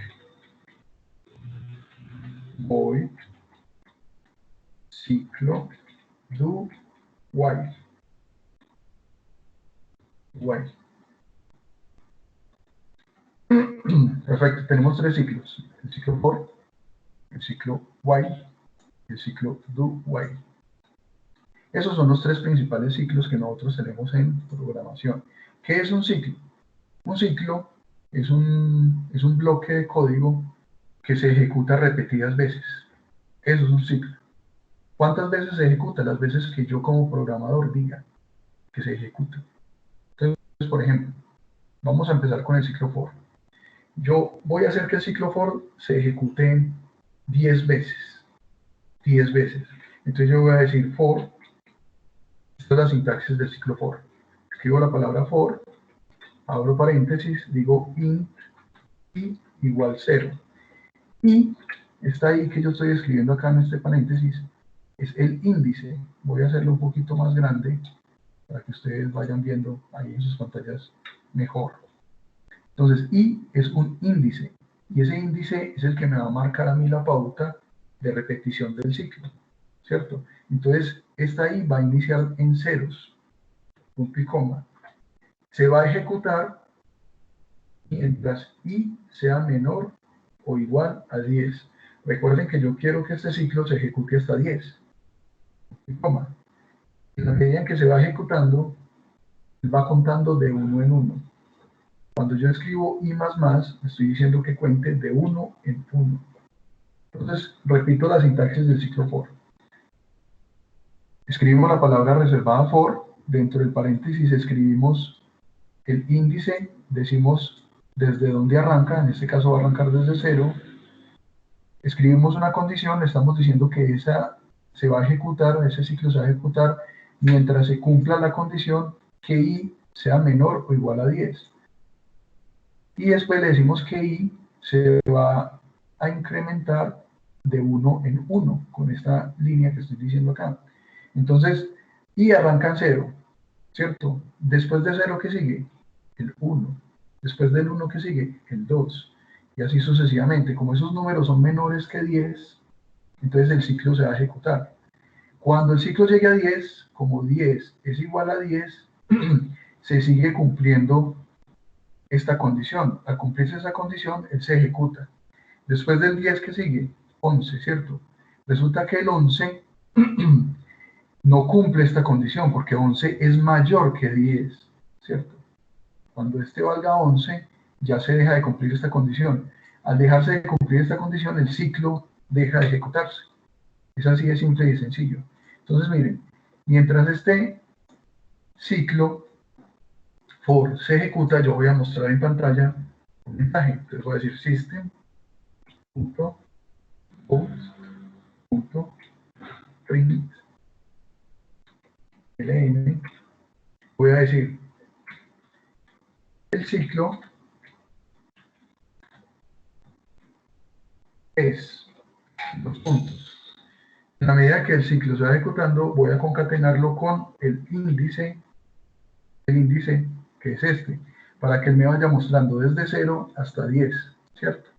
void ciclo do while. Perfecto, tenemos 3 ciclos, el ciclo for, el ciclo while y el ciclo do while. Esos son los 3 principales ciclos que nosotros tenemos en programación. ¿Qué es un ciclo? Un ciclo es un bloque de código que se ejecuta repetidas veces. Eso es un ciclo. ¿Cuántas veces se ejecuta? Las veces que yo como programador diga que se ejecuta. Entonces, por ejemplo, vamos a empezar con el ciclo for. Yo voy a hacer que el ciclo for se ejecute 10 veces. 10 veces. Entonces yo voy a decir for. Esta es la sintaxis del ciclo for. Escribo la palabra for, abro paréntesis, digo int i igual 0. Y esta i que yo estoy escribiendo acá en este paréntesis es el índice. Voy a hacerlo un poquito más grande para que ustedes vayan viendo ahí en sus pantallas mejor. Entonces, i es un índice, y ese índice es el que me va a marcar a mí la pauta de repetición del ciclo, ¿cierto? Entonces, esta i va a iniciar en ceros, punto y coma. Se va a ejecutar mientras i sea menor o igual a 10. Recuerden que yo quiero que este ciclo se ejecute hasta 10, punto y coma. En la medida en que se va ejecutando, va contando de 1 en 1. Cuando yo escribo i++, estoy diciendo que cuente de 1 en 1. Entonces, repito la sintaxis del ciclo for. Escribimos la palabra reservada for, dentro del paréntesis escribimos el índice, decimos desde dónde arranca, en este caso va a arrancar desde 0. Escribimos una condición, estamos diciendo que esa se va a ejecutar, ese ciclo se va a ejecutar mientras se cumpla la condición que i sea menor o igual a 10. Y después le decimos que i se va a incrementar de 1 en 1, con esta línea que estoy diciendo acá. Entonces, i arranca en 0, ¿cierto? Después de 0, ¿qué sigue? El 1. Después del 1, ¿qué sigue? El 2. Y así sucesivamente. Como esos números son menores que 10, entonces el ciclo se va a ejecutar. Cuando el ciclo llegue a 10, como 10 es igual a 10, se sigue cumpliendo esta condición. Al cumplirse esa condición, él se ejecuta. Después del 10, ¿qué sigue? 11, ¿cierto? Resulta que el 11 no cumple esta condición, porque 11 es mayor que 10, ¿cierto? Cuando este valga 11, ya se deja de cumplir esta condición. Al dejarse de cumplir esta condición, el ciclo deja de ejecutarse. Es así de simple y sencillo. Entonces, miren, mientras este ciclo for se ejecuta, yo voy a mostrar en pantalla un mensaje. Entonces voy a decir system.out.print ln. Voy a decir el ciclo es los puntos. En la medida que el ciclo se va ejecutando, voy a concatenarlo con el índice que es este, para que él me vaya mostrando desde 0 hasta 10, ¿cierto?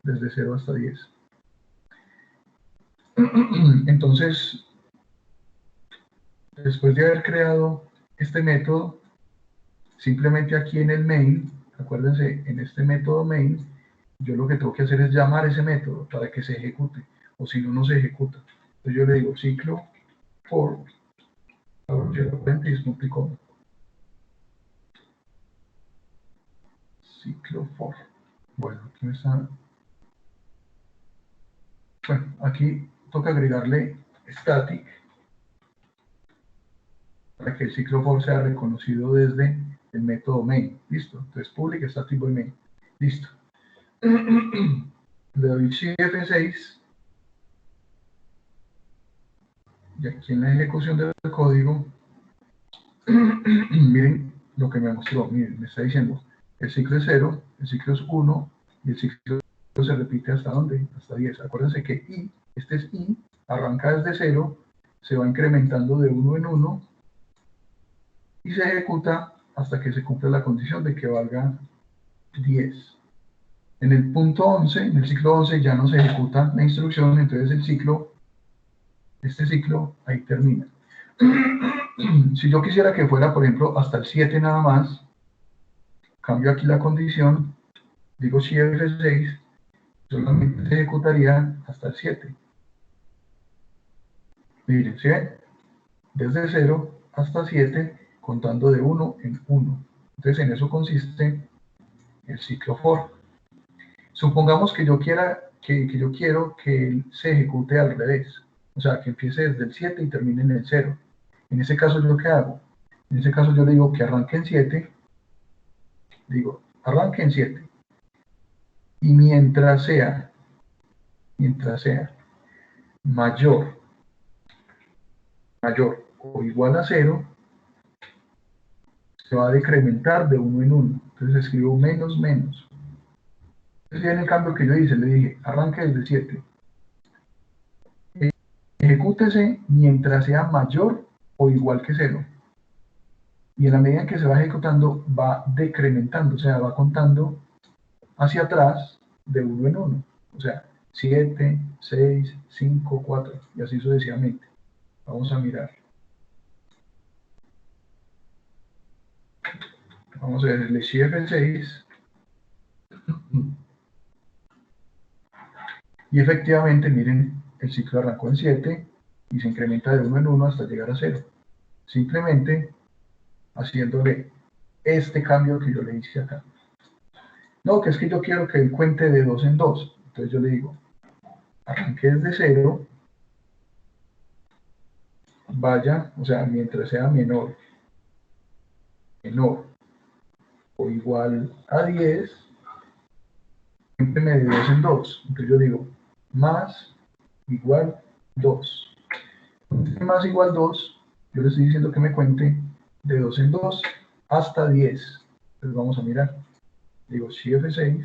Desde 0 hasta 10. Entonces, después de haber creado este método, simplemente aquí en el main, acuérdense, en este método main, yo lo que tengo que hacer es llamar ese método para que se ejecute, o si no, no se ejecuta. Entonces yo le digo ciclo for, ciclo for. Bueno, aquí me está. Bueno, aquí toca agregarle static para que el ciclo for sea reconocido desde el método main. Listo. Entonces public static void main. Listo. Le doy Shift F6 y aquí en la ejecución del código miren lo que me mostró. Miren, me está diciendo el ciclo es 0, el ciclo es 1 y el ciclo se repite hasta ¿dónde? Hasta 10. Acuérdense que i, este es i, arranca desde 0, se va incrementando de 1 en 1 y se ejecuta hasta que se cumpla la condición de que valga 10. En el punto 11, en el ciclo 11 ya no se ejecuta la instrucción, entonces el ciclo, este ciclo ahí termina. Si yo quisiera que fuera, por ejemplo, hasta el 7 nada más, cambio aquí la condición, digo si F6, solamente se ejecutaría hasta el 7. Miren, ¿sí ven? Desde 0 hasta 7, contando de 1 en 1. Entonces en eso consiste el ciclo for. Supongamos que yo quiero que él se ejecute al revés, o sea, que empiece desde el 7 y termine en el 0. En ese caso, ¿yo qué hago? En ese caso yo le digo que arranque en 7, digo, arranque en 7, y mientras sea mayor o igual a 0, se va a decrementar de 1 en 1. Entonces escribo menos menos. Entonces en el cambio que yo hice, le dije, arranque desde 7. Ejecútese mientras sea mayor o igual que 0. Y en la medida en que se va ejecutando, va decrementando, o sea, va contando hacia atrás de 1 en 1. O sea, 7, 6, 5, 4, y así sucesivamente. Vamos a mirar. Vamos a decirle Shift F6. Y efectivamente, miren, el ciclo arrancó en 7 y se incrementa de 1 en 1 hasta llegar a 0. Simplemente haciéndole este cambio que yo le hice acá. No, que es que yo quiero que él cuente de 2 en 2. Entonces yo le digo, arranque desde 0, vaya, o sea, mientras sea menor o igual a 10, cuénteme de 2 en 2. Entonces yo digo, más igual 2. Más igual 2, yo le estoy diciendo que me cuente de 2 en 2 hasta 10. Entonces vamos a mirar. Digo, Shift F6.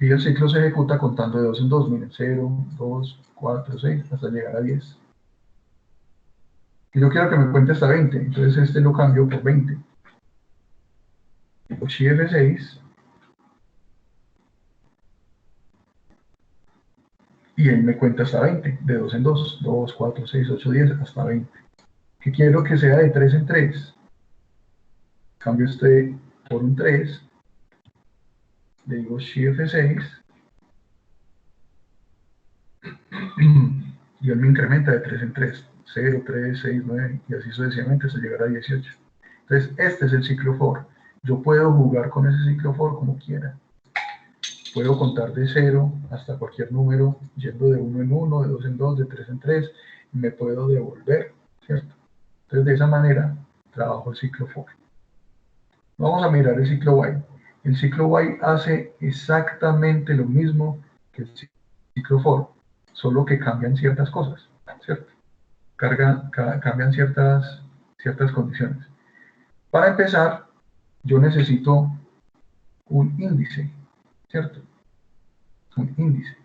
Y el ciclo se ejecuta contando de 2 en 2. Miren, 0, 2, 4, 6, hasta llegar a 10. Y yo quiero que me cuente hasta 20. Entonces este lo cambio por 20. Digo, Shift F6. Y él me cuenta hasta 20, de 2 en 2, 2, 4, 6, 8, 10, hasta 20. Que quiero que sea de 3 en 3. Cambio este por un 3. Le digo Shift F6. Y él me incrementa de 3 en 3. 0, 3, 6, 9, y así sucesivamente hasta llegar a 18. Entonces, este es el ciclo for. Yo puedo jugar con ese ciclo for como quiera. Puedo contar de 0 hasta cualquier número, yendo de 1 en 1, de 2 en 2, de 3 en 3, y me puedo devolver ¿cierto? Entonces, de esa manera, trabajo el ciclo for. Vamos a mirar el ciclo while. El ciclo while hace exactamente lo mismo que el ciclo for, solo que cambian ciertas cosas, ¿cierto? Cambian ciertas condiciones. Para empezar, yo necesito un índice, ¿cierto? Un índice.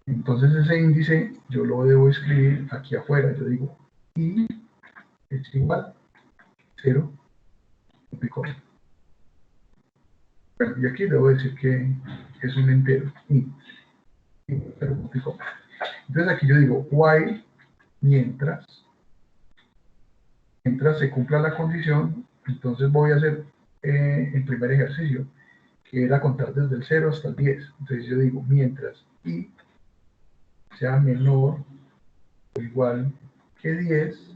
Entonces ese índice yo lo debo escribir aquí afuera. Yo digo i es igual 0, pico. Bueno, y aquí debo decir que es un entero, i, 0, pico. Entonces aquí yo digo while mientras se cumpla la condición. Entonces voy a hacer el primer ejercicio, que era contar desde el 0 hasta el 10. Entonces yo digo mientras i sea menor o igual que 10,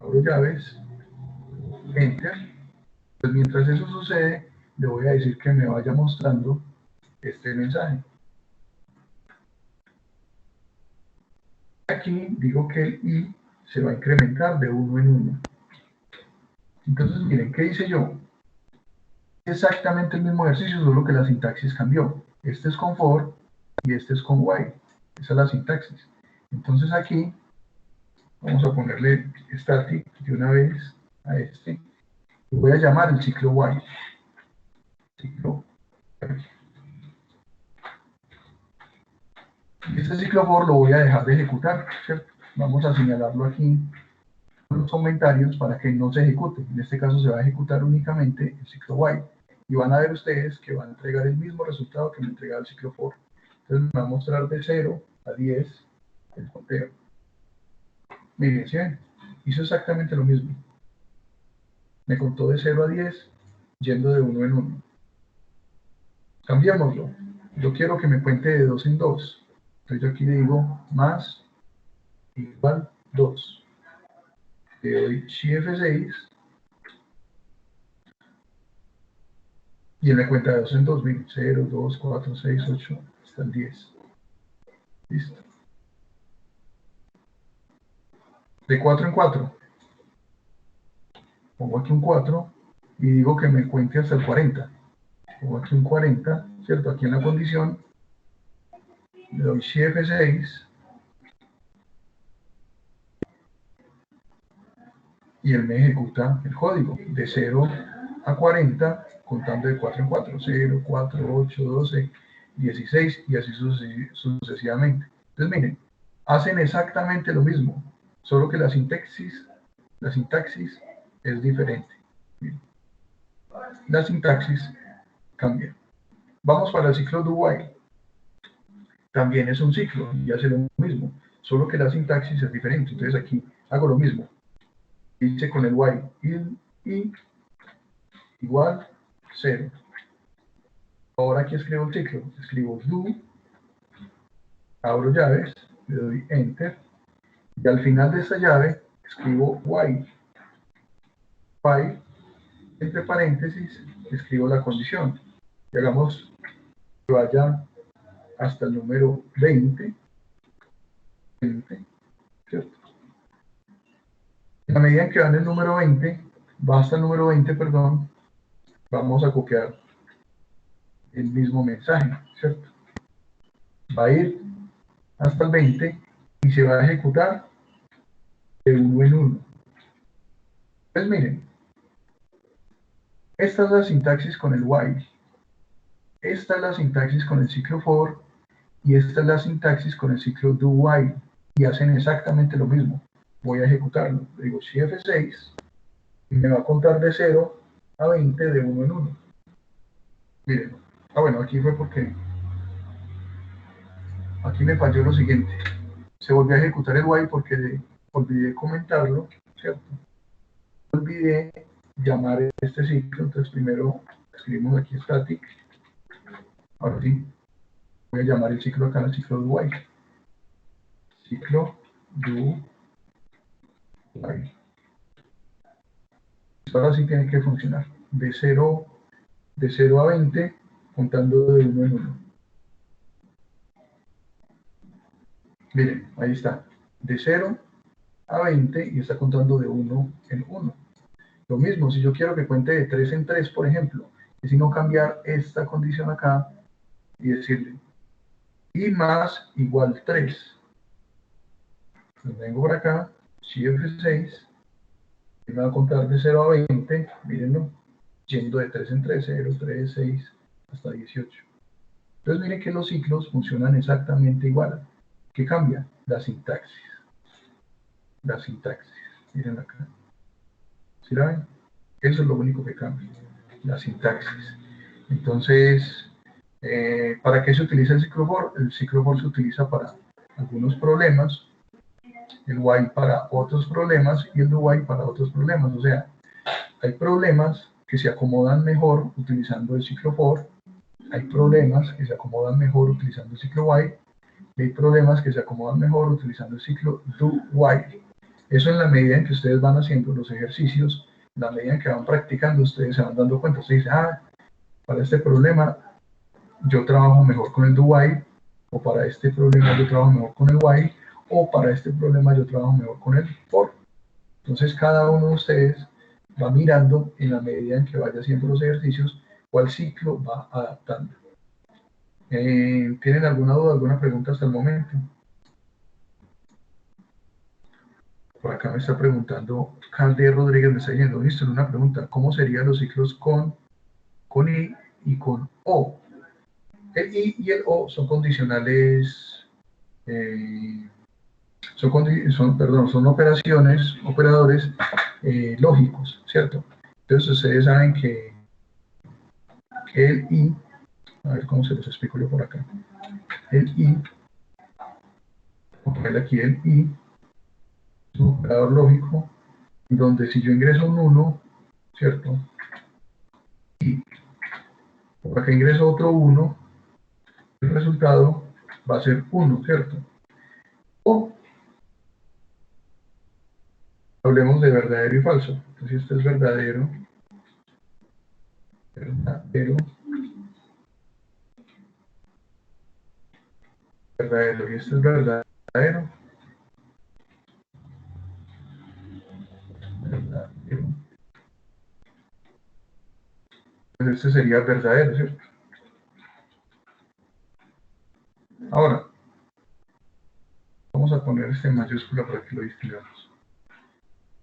abro llaves, enter. Pues mientras eso sucede, le voy a decir que me vaya mostrando este mensaje. Aquí digo que el i se va a incrementar de 1 en 1. Entonces miren, ¿qué hice yo? Exactamente el mismo ejercicio, solo que la sintaxis cambió. Este es con for y este es con while. Esa es la sintaxis. Entonces aquí vamos a ponerle static de una vez a este. Y voy a llamar el ciclo while. Ciclo while. Y este ciclo for lo voy a dejar de ejecutar, ¿cierto? Vamos a señalarlo aquí en los comentarios para que no se ejecute. En este caso se va a ejecutar únicamente el ciclo while. Y van a ver ustedes que va a entregar el mismo resultado que me entregaba el ciclo for. Entonces me va a mostrar de 0 a 10 el conteo. Miren, ¿sí ven? Hizo exactamente lo mismo. Me contó de 0 a 10, yendo de 1 en 1. Cambiémoslo. Yo quiero que me cuente de 2 en 2. Entonces yo aquí le digo más igual 2. Le doy Shift F6 y él me cuenta de 2 en 2. Miren, 0, 2, 4, 6, 8, hasta el 10. Listo. De 4 en 4. Pongo aquí un 4 y digo que me cuente hasta el 40. Pongo aquí un 40, ¿cierto? Aquí en la condición le doy Shift F6 y él me ejecuta el código de 0 a 40 contando de 4 en 4, 0, 4, 8, 12, 16 y así sucesivamente. Entonces miren, hacen exactamente lo mismo, solo que la sintaxis es diferente. Miren, la sintaxis cambia. Vamos para el ciclo do while. También es un ciclo y hace lo mismo, solo que la sintaxis es diferente. Entonces aquí hago lo mismo. Hice con el while y igual 0. Ahora aquí escribo el ciclo. Escribo do, abro llaves, le doy enter y al final de esta llave escribo while. While, entre paréntesis, escribo la condición. Y hagamos que vaya hasta el número 20, ¿cierto? En la medida en que va en el número 20, va hasta el número 20, perdón, vamos a copiar el mismo mensaje, ¿cierto? Va a ir hasta el 20 y se va a ejecutar de 1 en 1. Pues miren, esta es la sintaxis con el while, esta es la sintaxis con el ciclo for y esta es la sintaxis con el ciclo do while y hacen exactamente lo mismo. Voy a ejecutarlo, le digo Shift F6 y me va a contar de 0 a 20 de 1 en 1. Miren, bueno, aquí fue porque aquí me falló lo siguiente. Se volvió a ejecutar el while porque olvidé comentarlo, ¿cierto? Olvidé llamar este ciclo, entonces primero escribimos aquí static. Ahora sí, voy a llamar el ciclo acá, el ciclo do while. Ciclo do while. Ahora sí tiene que funcionar. De 0 a 20, contando de 1 en 1. Miren, ahí está. De 0 a 20 y está contando de 1 en 1. Lo mismo, si yo quiero que cuente de 3 en 3, por ejemplo, es sino cambiar esta condición acá y decirle i más igual 3. Lo vengo por acá, si F6, y me va a contar de 0 a 20, mírenlo, yendo de 3 en 3, 0, 3, 6, hasta 18. Entonces miren que los ciclos funcionan exactamente igual. ¿Qué cambia? La sintaxis. La sintaxis. Miren acá. ¿Sí la ven? Eso es lo único que cambia. La sintaxis. Entonces, ¿para qué se utiliza el ciclo for? El ciclo for se utiliza para algunos problemas, el while para otros problemas y el do while para otros problemas. O sea, hay problemas que se acomodan mejor utilizando el ciclo for, hay problemas que se acomodan mejor utilizando el ciclo while, y hay problemas que se acomodan mejor utilizando el ciclo do while. Eso en la medida en que ustedes van haciendo los ejercicios, en la medida en que van practicando, ustedes se van dando cuenta. Ustedes dicen, para este problema yo trabajo mejor con el do while, o para este problema yo trabajo mejor con el while, o para este problema yo trabajo mejor con el for. Entonces cada uno de ustedes va mirando en la medida en que vaya haciendo los ejercicios cuál ciclo va adaptando. ¿Tienen alguna duda, alguna pregunta hasta el momento? Por acá me está preguntando Calde Rodríguez, me está diciendo, listo, una pregunta, ¿cómo serían los ciclos con I y con O? El I y el O son condicionales, son operadores lógicos, ¿cierto? Entonces ustedes saben que el I, a ver cómo se los explico yo por acá, el I, voy a ponerle aquí el I, es un operador lógico, donde si yo ingreso un 1, ¿cierto? Y por acá ingreso otro 1, el resultado va a ser 1, ¿cierto? O hablemos de verdadero y falso. Entonces este es verdadero, y este es verdadero, pues este sería verdadero, ¿cierto? Ahora, vamos a poner este en mayúscula para que lo distingamos.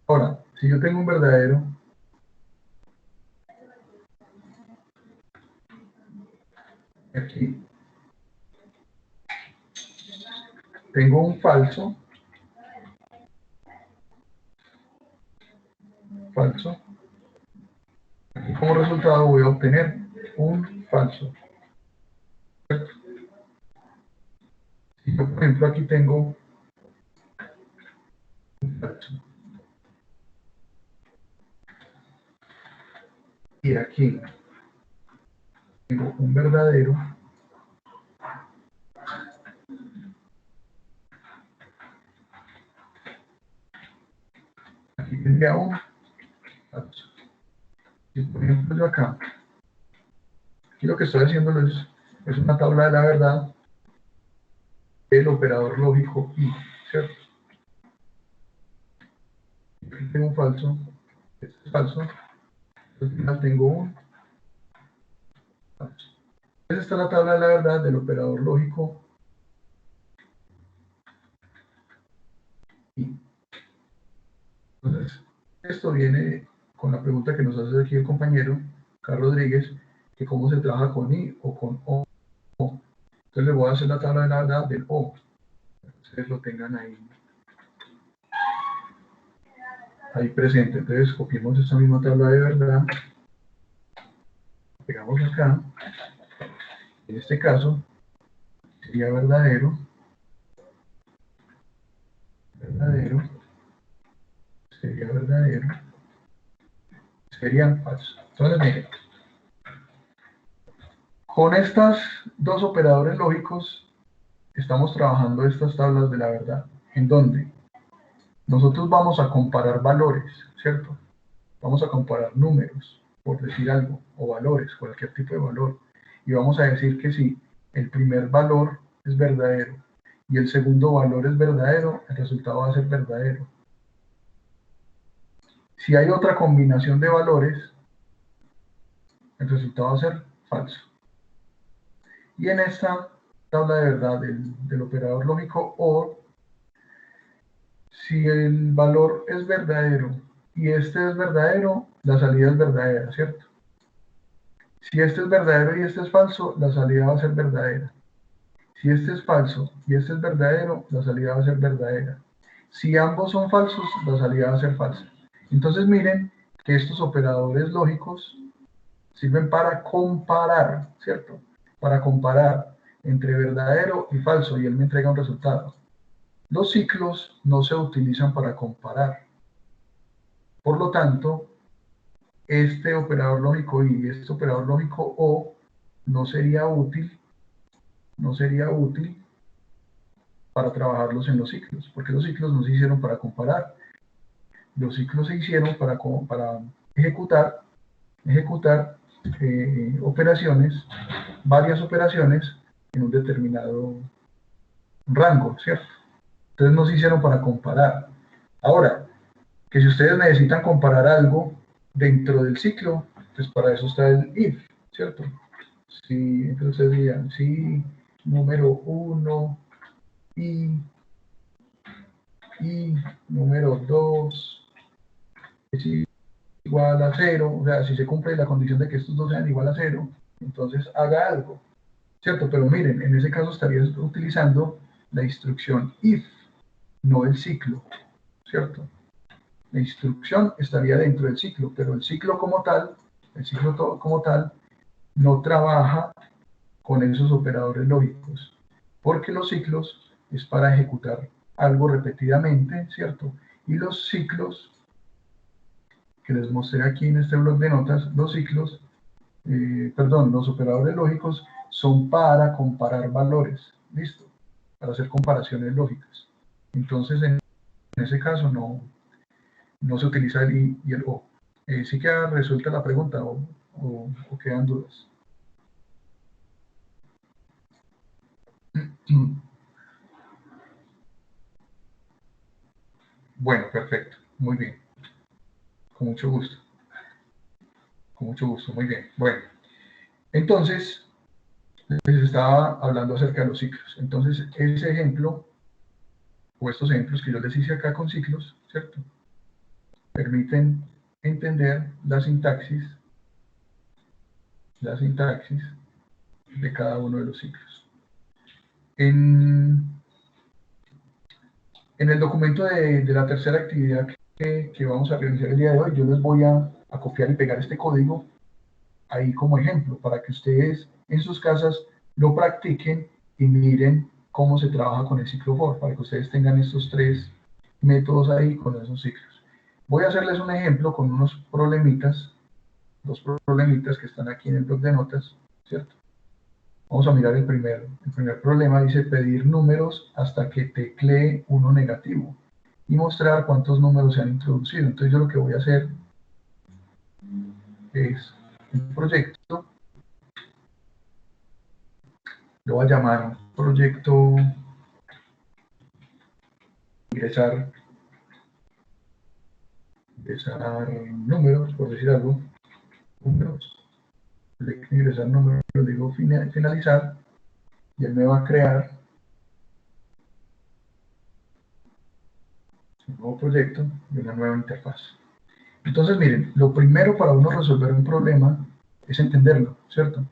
Ahora, si yo tengo un verdadero, aquí tengo un falso, y como resultado voy a obtener un falso. ¿Cierto? Si yo, por ejemplo, aquí tengo un falso, y aquí tengo un verdadero, aquí tendría un falso. Y por ejemplo yo acá, aquí lo que estoy haciendo es una tabla de la verdad del operador lógico I, ¿cierto? Aquí tengo un falso, este es falso, al final tengo un falso. Esta está la tabla de la verdad del operador lógico I. Entonces, esto viene con la pregunta que nos hace aquí el compañero Carlos Rodríguez, que cómo se trabaja con I o con O. Entonces le voy a hacer la tabla de la verdad del O, para que ustedes lo tengan ahí presente. Entonces copiamos esta misma tabla de verdad, pegamos acá, en este caso sería verdadero, sería verdadero, serían falso. Entonces miren, con estas dos operadores lógicos estamos trabajando estas tablas de la verdad, en donde nosotros vamos a comparar valores, ¿cierto? Vamos a comparar números, por decir algo, o valores, cualquier tipo de valor, y vamos a decir que si el primer valor es verdadero y el segundo valor es verdadero, el resultado va a ser verdadero. Si hay otra combinación de valores, el resultado va a ser falso. Y en esta tabla de verdad del operador lógico OR, si el valor es verdadero y este es verdadero, la salida es verdadera, ¿cierto? Si este es verdadero y este es falso, la salida va a ser verdadera. Si este es falso y este es verdadero, la salida va a ser verdadera. Si ambos son falsos, la salida va a ser falsa. Entonces miren que estos operadores lógicos sirven para comparar, ¿cierto? Para comparar entre verdadero y falso y él me entrega un resultado. Los ciclos no se utilizan para comparar. Por lo tanto, este operador lógico I y este operador lógico O no sería útil para trabajarlos en los ciclos, porque los ciclos no se hicieron para comparar. Los ciclos se hicieron para ejecutar operaciones, varias operaciones en un determinado rango, ¿cierto? Entonces no se hicieron para comparar. Ahora, que si ustedes necesitan comparar algo dentro del ciclo, pues para eso está el if, ¿cierto? Si, entonces dirían, si número 1 y número 2 es igual a 0, o sea, si se cumple la condición de que estos dos sean igual a 0, entonces haga algo, ¿cierto? Pero miren, en ese caso estarías utilizando la instrucción if, no el ciclo, ¿cierto? La instrucción estaría dentro del ciclo, pero el ciclo como tal, no trabaja con esos operadores lógicos, porque los ciclos es para ejecutar algo repetidamente, ¿cierto? Y los ciclos, que les mostré aquí en este bloc de notas, los ciclos, los operadores lógicos son para comparar valores, ¿listo? Para hacer comparaciones lógicas. Entonces, en ese caso no se utiliza el I y el O. ¿Sí queda resuelta la pregunta o quedan dudas? Bueno, perfecto, muy bien. Con mucho gusto. Con mucho gusto, muy bien. Bueno, entonces, les estaba hablando acerca de los ciclos. Entonces, ese ejemplo, o estos ejemplos que yo les hice acá con ciclos, ¿cierto? Permiten entender la sintaxis de cada uno de los ciclos. En el documento de la tercera actividad que vamos a realizar el día de hoy, yo les voy a copiar y pegar este código ahí como ejemplo, para que ustedes en sus casas lo practiquen y miren cómo se trabaja con el ciclo for, para que ustedes tengan estos tres métodos ahí con esos ciclos. Voy a hacerles un ejemplo con unos problemitas, dos problemitas que están aquí en el bloc de notas, ¿cierto? Vamos a mirar el primer problema, dice pedir números hasta que teclee uno negativo y mostrar cuántos números se han introducido. Entonces yo lo que voy a hacer es un proyecto, lo voy a llamar proyecto ingresar números, por decir algo, números, ingresar números, lo digo finalizar, y él me va a crear un nuevo proyecto y una nueva interfaz. Entonces, miren, lo primero para uno resolver un problema es entenderlo, ¿cierto?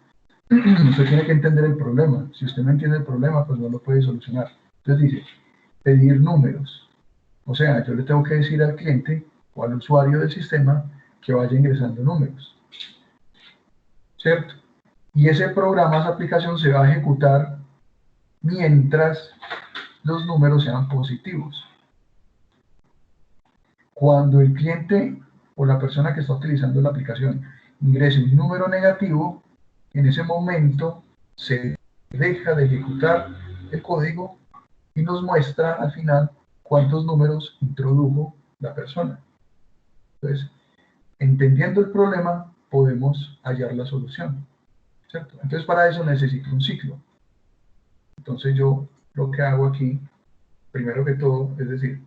Usted tiene que entender el problema. Si usted no entiende el problema, pues no lo puede solucionar. Entonces dice, pedir números. O sea, yo le tengo que decir al cliente o al usuario del sistema que vaya ingresando números, ¿cierto? Y ese programa, esa aplicación se va a ejecutar mientras los números sean positivos. Cuando el cliente o la persona que está utilizando la aplicación ingrese un número negativo, en ese momento se deja de ejecutar el código y nos muestra al final cuántos números introdujo la persona. Entonces, entendiendo el problema, podemos hallar la solución, ¿cierto? Entonces, para eso necesito un ciclo. Entonces, yo lo que hago aquí, primero que todo, es decir,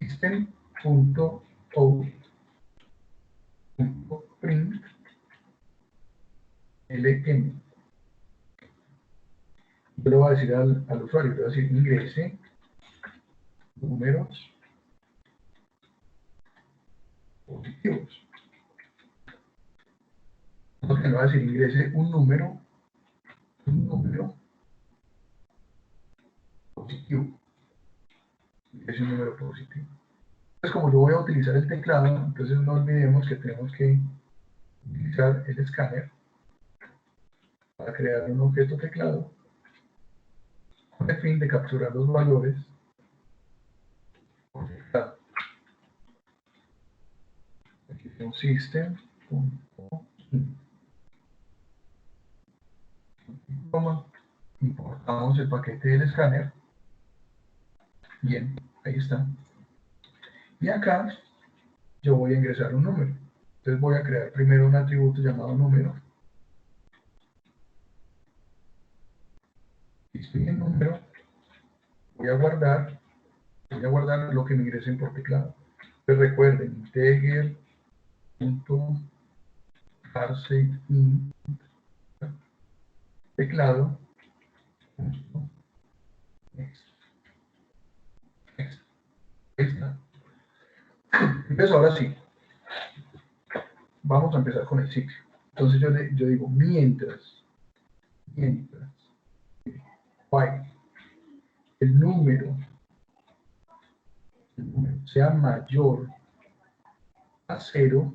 system.out voy a decir al usuario, le voy a decir ingrese números positivos. Entonces le voy a decir ingrese un número positivo. Ingrese un número positivo. Entonces, como yo voy a utilizar el teclado, entonces no olvidemos que tenemos que utilizar el escáner para crear un objeto teclado con el fin de capturar los valores por teclado. Aquí tengo system.in. Importamos el paquete del escáner. Bien, ahí está. Y acá yo voy a ingresar un número. Entonces voy a crear primero un atributo llamado número. Y estoy en número. Voy a guardar lo que me ingresen por teclado. Entonces recuerden, integer.parseInt teclado. Next. Ahí está. Entonces ahora sí, vamos a empezar con el ciclo. Entonces yo digo mientras while el número sea mayor a 0,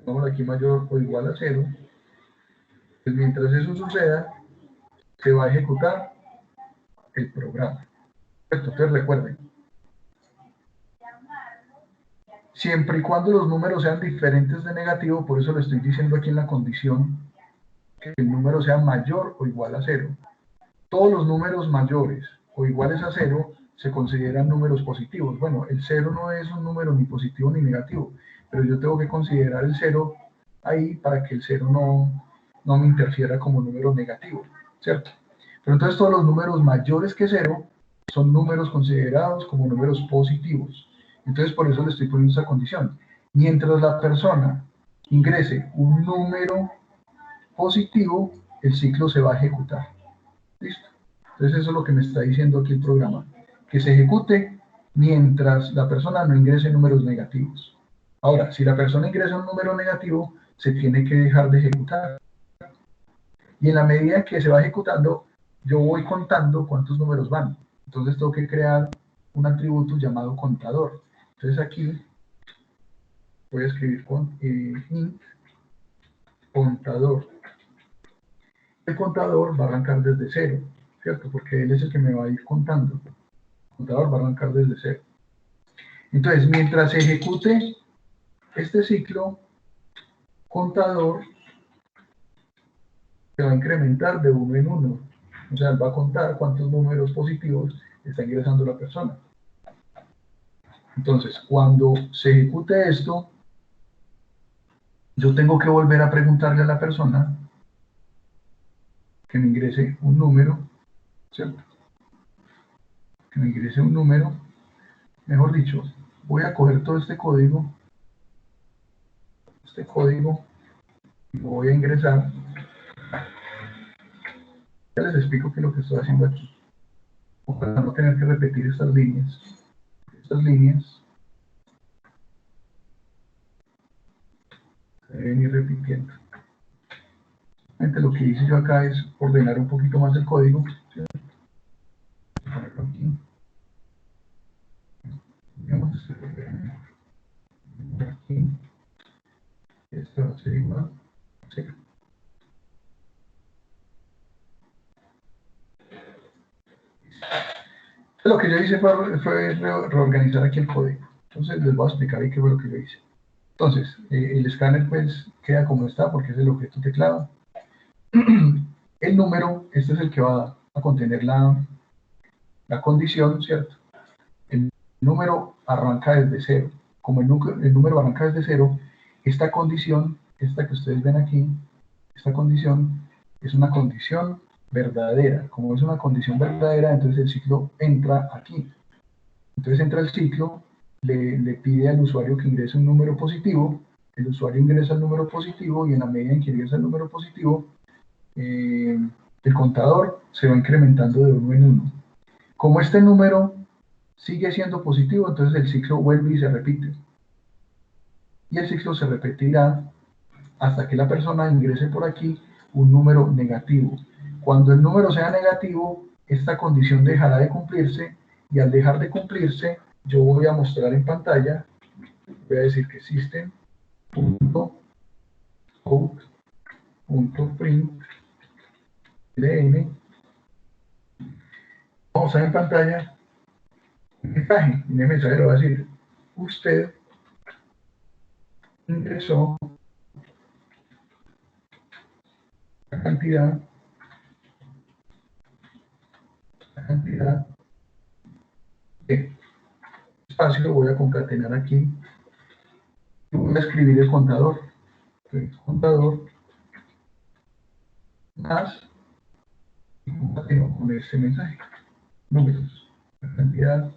vamos aquí mayor o igual a 0, pues mientras eso suceda, se va a ejecutar el programa. Entonces recuerden, siempre y cuando los números sean diferentes de negativo, por eso le estoy diciendo aquí en la condición que el número sea mayor o igual a 0. Todos los números mayores o iguales a 0 se consideran números positivos. Bueno, el 0 no es un número ni positivo ni negativo, pero yo tengo que considerar el 0 ahí para que el 0 no me interfiera como número negativo, ¿cierto? Pero entonces todos los números mayores que 0 son números considerados como números positivos. Entonces por eso le estoy poniendo esa condición. Mientras la persona ingrese un número positivo, el ciclo se va a ejecutar. ¿Listo? Entonces eso es lo que me está diciendo aquí el programa, que se ejecute mientras la persona no ingrese números negativos. Ahora, si la persona ingresa un número negativo, se tiene que dejar de ejecutar. Y en la medida que se va ejecutando, yo voy contando cuántos números van. Entonces tengo que crear un atributo llamado contador. Entonces aquí voy a escribir int contador. El contador va a arrancar desde 0, ¿cierto? Porque él es el que me va a ir contando. El contador va a arrancar desde 0. Entonces, mientras se ejecute este ciclo, contador se va a incrementar de 1 en 1. O sea, él va a contar cuántos números positivos está ingresando la persona. Entonces, cuando se ejecute esto, yo tengo que volver a preguntarle a la persona que me ingrese un número, ¿cierto? Que me ingrese un número, mejor dicho, voy a coger todo este código, y lo voy a ingresar. Ya les explico qué es lo que estoy haciendo aquí, para no tener que repetir estas líneas. Estas líneas se deben ir repitiendo. Lo que hice yo acá es ordenar un poquito más el código, ¿cierto? Ponerlo aquí. Digamos, aquí. Esto va a ser igual. Sí. Lo que yo hice fue reorganizar aquí el código. Entonces les voy a explicar ahí qué fue lo que yo hice. Entonces, el escáner pues queda como está porque es el objeto teclado. El número, este es el que va a contener la condición, ¿cierto? El número arranca desde 0. Como el número arranca desde 0, esta condición, esta que ustedes ven aquí, esta condición es una condición verdadera. Como es una condición verdadera, entonces el ciclo entra aquí. Entonces entra el ciclo, le pide al usuario que ingrese un número positivo, el usuario ingresa el número positivo y en la medida en que ingresa el número positivo, el contador se va incrementando de uno en uno. Como este número sigue siendo positivo, entonces el ciclo vuelve y se repite. Y el ciclo se repetirá hasta que la persona ingrese por aquí un número negativo. Cuando el número sea negativo, esta condición dejará de cumplirse, y al dejar de cumplirse, yo voy a mostrar en pantalla, voy a decir que system.out.print ln, vamos a ver en pantalla un mensaje, y en el mensaje le va a decir: usted ingresó la cantidad de espacio, lo voy a concatenar aquí, y voy a escribir el contador. Entonces, contador más, y concateno con este mensaje, números, la cantidad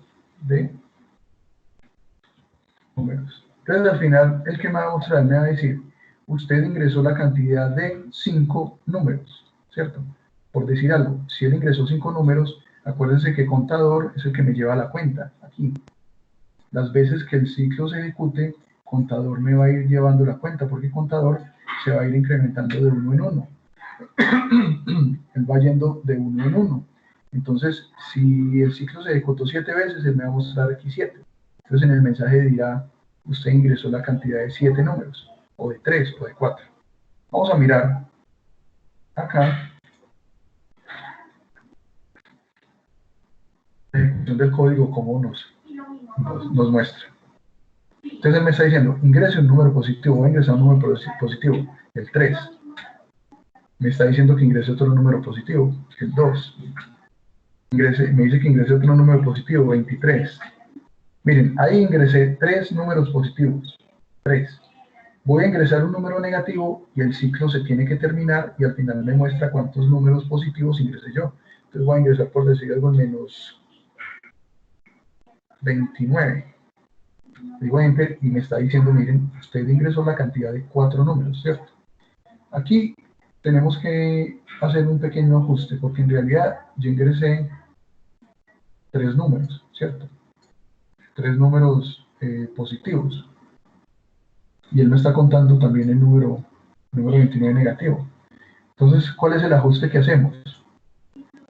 de números. Entonces al final el que me va a mostrar me va a decir: usted ingresó la cantidad de 5 números, ¿cierto? Por decir algo, si él ingresó 5 números, acuérdense que contador es el que me lleva la cuenta aquí. Las veces que el ciclo se ejecute, contador me va a ir llevando la cuenta, porque contador se va a ir incrementando de uno en uno. Él va yendo de uno en uno. Entonces, si el ciclo se ejecutó 7 veces, él me va a mostrar aquí 7. Entonces, en el mensaje dirá: usted ingresó la cantidad de 7 números, o de 3, o de 4. Vamos a mirar acá la ejecución del código, cómo nos muestra. Entonces, él me está diciendo: ingrese un número positivo, voy a ingresar un número positivo, el 3. Me está diciendo que ingrese otro número positivo, el 2. Me dice que ingrese otro número positivo, 23. Miren, ahí ingresé 3 números positivos, 3. Voy a ingresar un número negativo y el ciclo se tiene que terminar, y al final me muestra cuántos números positivos ingresé yo. Entonces voy a ingresar, por decir algo, menos 29. Digo enter y me está diciendo: miren, usted ingresó la cantidad de 4 números, ¿cierto? Aquí tenemos que hacer un pequeño ajuste, porque en realidad yo ingresé 3 números, ¿cierto? 3 números positivos. Y él me está contando también el número 29 negativo. Entonces, ¿cuál es el ajuste que hacemos?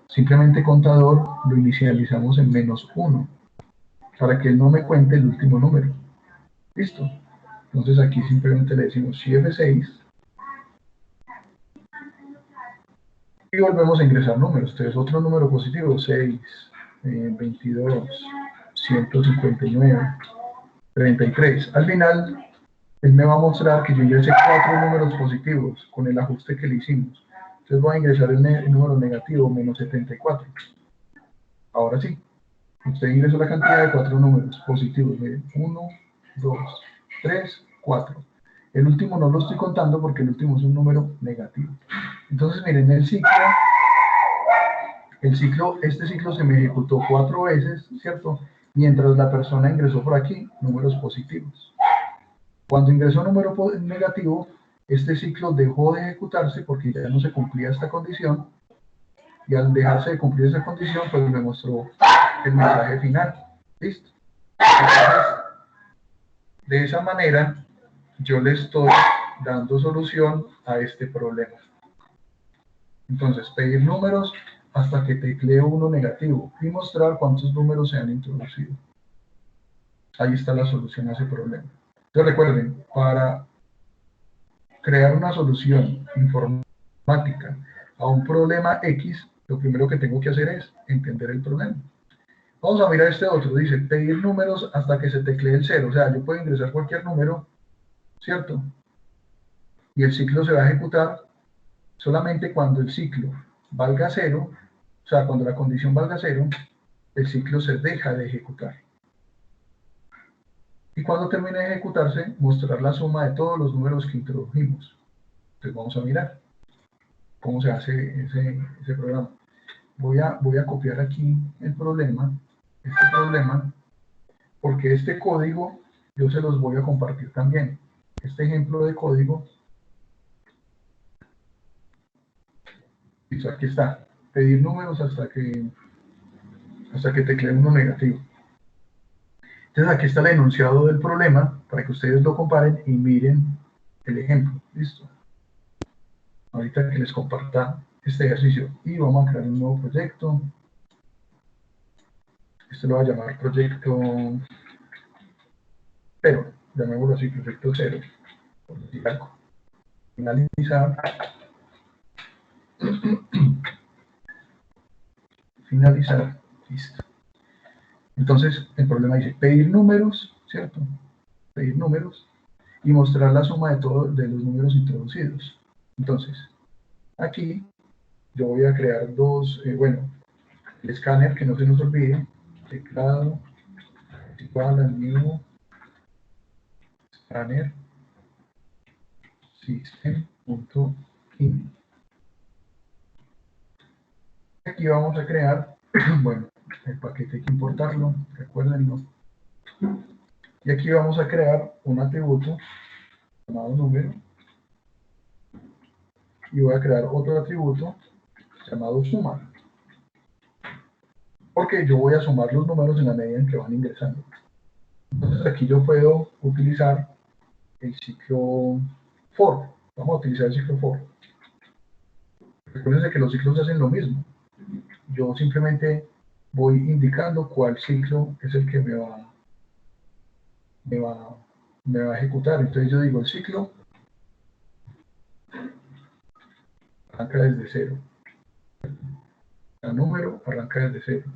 Simplemente contador lo inicializamos en -1, para que él no me cuente el último número. ¿Listo? Entonces aquí simplemente le decimos F6 y volvemos a ingresar números. Entonces otro número positivo, 6, 22, 159, 33. Al final, él me va a mostrar que yo ingresé 4 números positivos con el ajuste que le hicimos. Entonces voy a ingresar el número negativo, -74. Ahora sí, usted ingresó la cantidad de 4 números positivos. Miren, 1, 2, 3, 4. El último no lo estoy contando porque el último es un número negativo. Entonces miren, este ciclo se me ejecutó 4 veces, ¿cierto? Mientras la persona ingresó por aquí números positivos. Cuando ingresó número negativo, este ciclo dejó de ejecutarse porque ya no se cumplía esta condición, y al dejarse de cumplir esa condición, pues me mostró el mensaje final. ¿Listo? Entonces, de esa manera, yo le estoy dando solución a este problema. Entonces, pedir números hasta que tecleo uno negativo y mostrar cuántos números se han introducido. Ahí está la solución a ese problema. Entonces recuerden, para crear una solución informática a un problema X, lo primero que tengo que hacer es entender el problema. Vamos a mirar este otro, dice pedir números hasta que se teclee el 0. O sea, yo puedo ingresar cualquier número, ¿cierto? Y el ciclo se va a ejecutar solamente cuando el ciclo valga 0, o sea, cuando la condición valga 0, el ciclo se deja de ejecutar. Y cuando termine de ejecutarse, mostrar la suma de todos los números que introdujimos. Entonces vamos a mirar cómo se hace ese programa. Voy a copiar aquí el problema, este problema, porque este código yo se los voy a compartir también. Este ejemplo de código, Entonces aquí está, pedir números hasta que teclee uno negativo. Entonces aquí está el enunciado del problema para que ustedes lo comparen y miren el ejemplo. Listo. Ahorita que les comparta este ejercicio y vamos a crear un nuevo proyecto. Este lo voy a llamar proyecto 0. Llamémoslo así, proyecto 0. Por decir algo. Finalizar. Finalizar. Listo. Entonces, el problema dice pedir números, ¿cierto? Pedir números y mostrar la suma de todos los números introducidos. Entonces, aquí yo voy a crear dos, el escáner, que no se nos olvide, teclado igual al new scanner system.in. Aquí vamos a crear, bueno, el paquete hay que importarlo, recuérdenlo. Y aquí vamos a crear un atributo llamado número. Y voy a crear otro atributo llamado suma. Porque yo voy a sumar los números en la medida en que van ingresando. Entonces aquí yo puedo utilizar el ciclo for. Vamos a utilizar el ciclo for. Recuerden que los ciclos hacen lo mismo. Yo simplemente voy indicando cuál ciclo es el que me va a ejecutar. Entonces yo digo el ciclo arranca desde 0. El número arranca desde 0.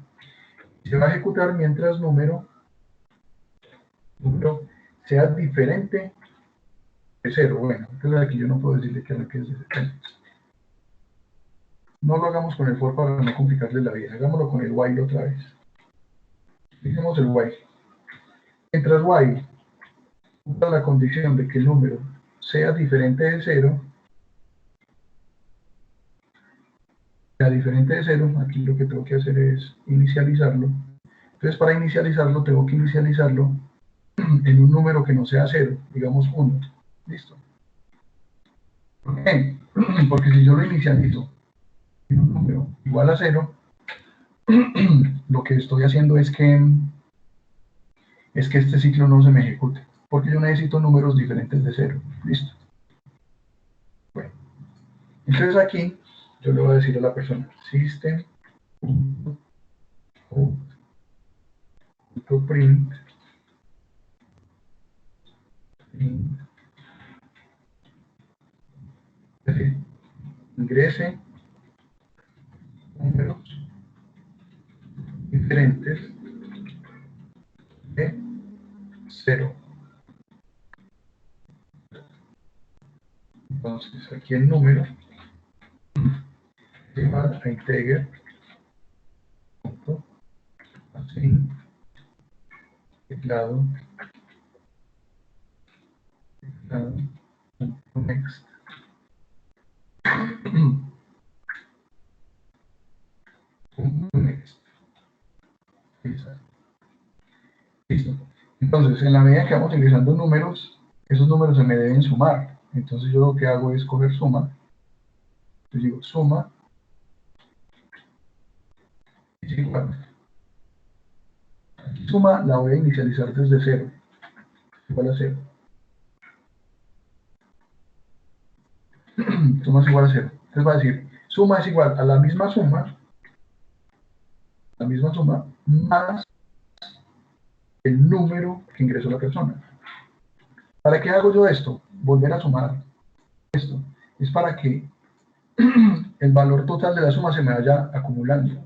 Se va a ejecutar mientras número sea diferente de 0. Bueno, entonces aquí yo no puedo decirle que arranque desde 0. No lo hagamos con el for para no complicarle la vida. Hagámoslo con el while otra vez. Fijemos el while. Mientras while cumpla la condición de que el número sea diferente de 0, aquí lo que tengo que hacer es inicializarlo. Entonces, para inicializarlo, tengo que inicializarlo en un número que no sea 0, digamos 1. ¿Listo? ¿Por qué? Porque si yo lo inicializo en un número igual a 0, lo que estoy haciendo es que este ciclo no se me ejecute, porque yo necesito números diferentes de 0. ¿Listo? Bueno, entonces aquí yo le voy a decir a la persona system.print ingrese números diferentes de 0. Entonces aquí el número es igual a integer así teclado next. Next. Listo. Entonces, en la medida que vamos ingresando números, esos números se me deben sumar. Entonces yo lo que hago es coger suma. Yo digo suma es igual. Suma la voy a inicializar desde 0. Igual a 0. Suma es igual a 0. Entonces va a decir, suma es igual a la misma suma más el número que ingresó la persona. ¿Para qué hago yo esto? Volver a sumar esto. Es para que el valor total de la suma se me vaya acumulando.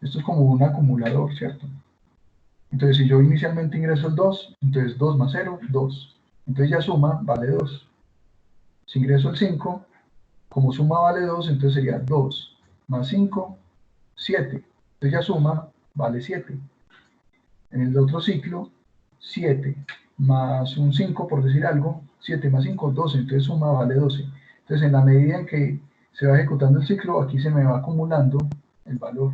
Esto es como un acumulador, ¿cierto? Entonces, si yo inicialmente ingreso el 2, entonces 2 más 0, 2. Entonces ya suma, vale 2. Si ingreso el 5, como suma vale 2, entonces sería 2 más 5, 7. Entonces ya suma, vale 7. En el otro ciclo, 7 más un 5, por decir algo, 7 más 5, 12. Entonces suma, vale 12. Entonces, en la medida en que se va ejecutando el ciclo, aquí se me va acumulando el valor.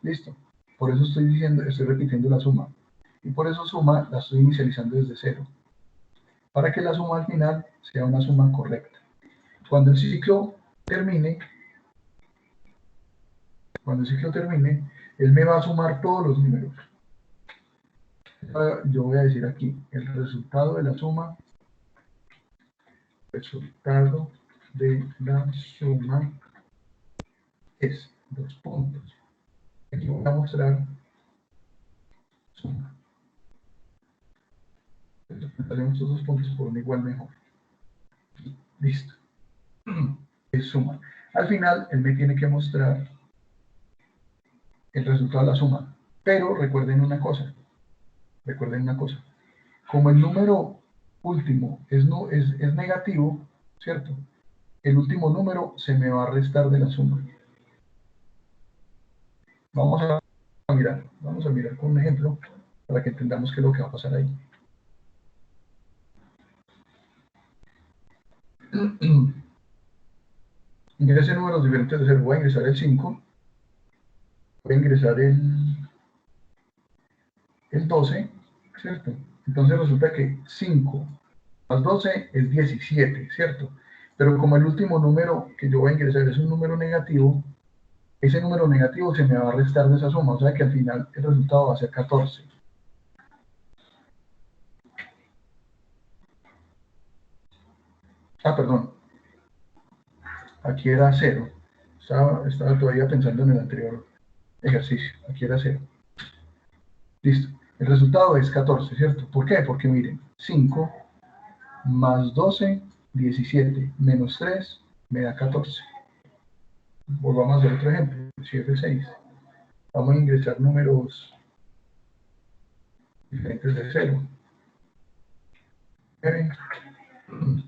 Listo. Por eso estoy repitiendo la suma. Y por eso suma la estoy inicializando desde 0. Para que la suma al final sea una suma correcta. Cuando el ciclo termine, Cuando el ciclo termine, él me va a sumar todos los números. Yo voy a decir aquí, el resultado de la suma es, dos puntos. Aquí voy a mostrar suma. Haremos estos dos puntos por un igual mejor. Listo. Es suma. Al final, él me tiene que mostrar el resultado de la suma. Pero recuerden una cosa. Como el número último es negativo, ¿cierto? El último número se me va a restar de la suma. Vamos a mirar con un ejemplo para que entendamos qué es lo que va a pasar ahí. Ingrese números diferentes de 0. Voy a ingresar el 5. Voy a ingresar el 12, ¿cierto? Entonces resulta que 5 más 12 es 17, ¿cierto? Pero como el último número que yo voy a ingresar es un número negativo, ese número negativo se me va a restar de esa suma, o sea que al final el resultado va a ser 14. Ah, perdón. Aquí era 0. Estaba todavía pensando en el anterior ejercicio. Aquí era 0. Listo. El resultado es 14, ¿cierto? ¿Por qué? Porque miren, 5 más 12, 17, menos 3, me da 14. Volvamos a hacer otro ejemplo, si F6. Vamos a ingresar números diferentes de 0. 9,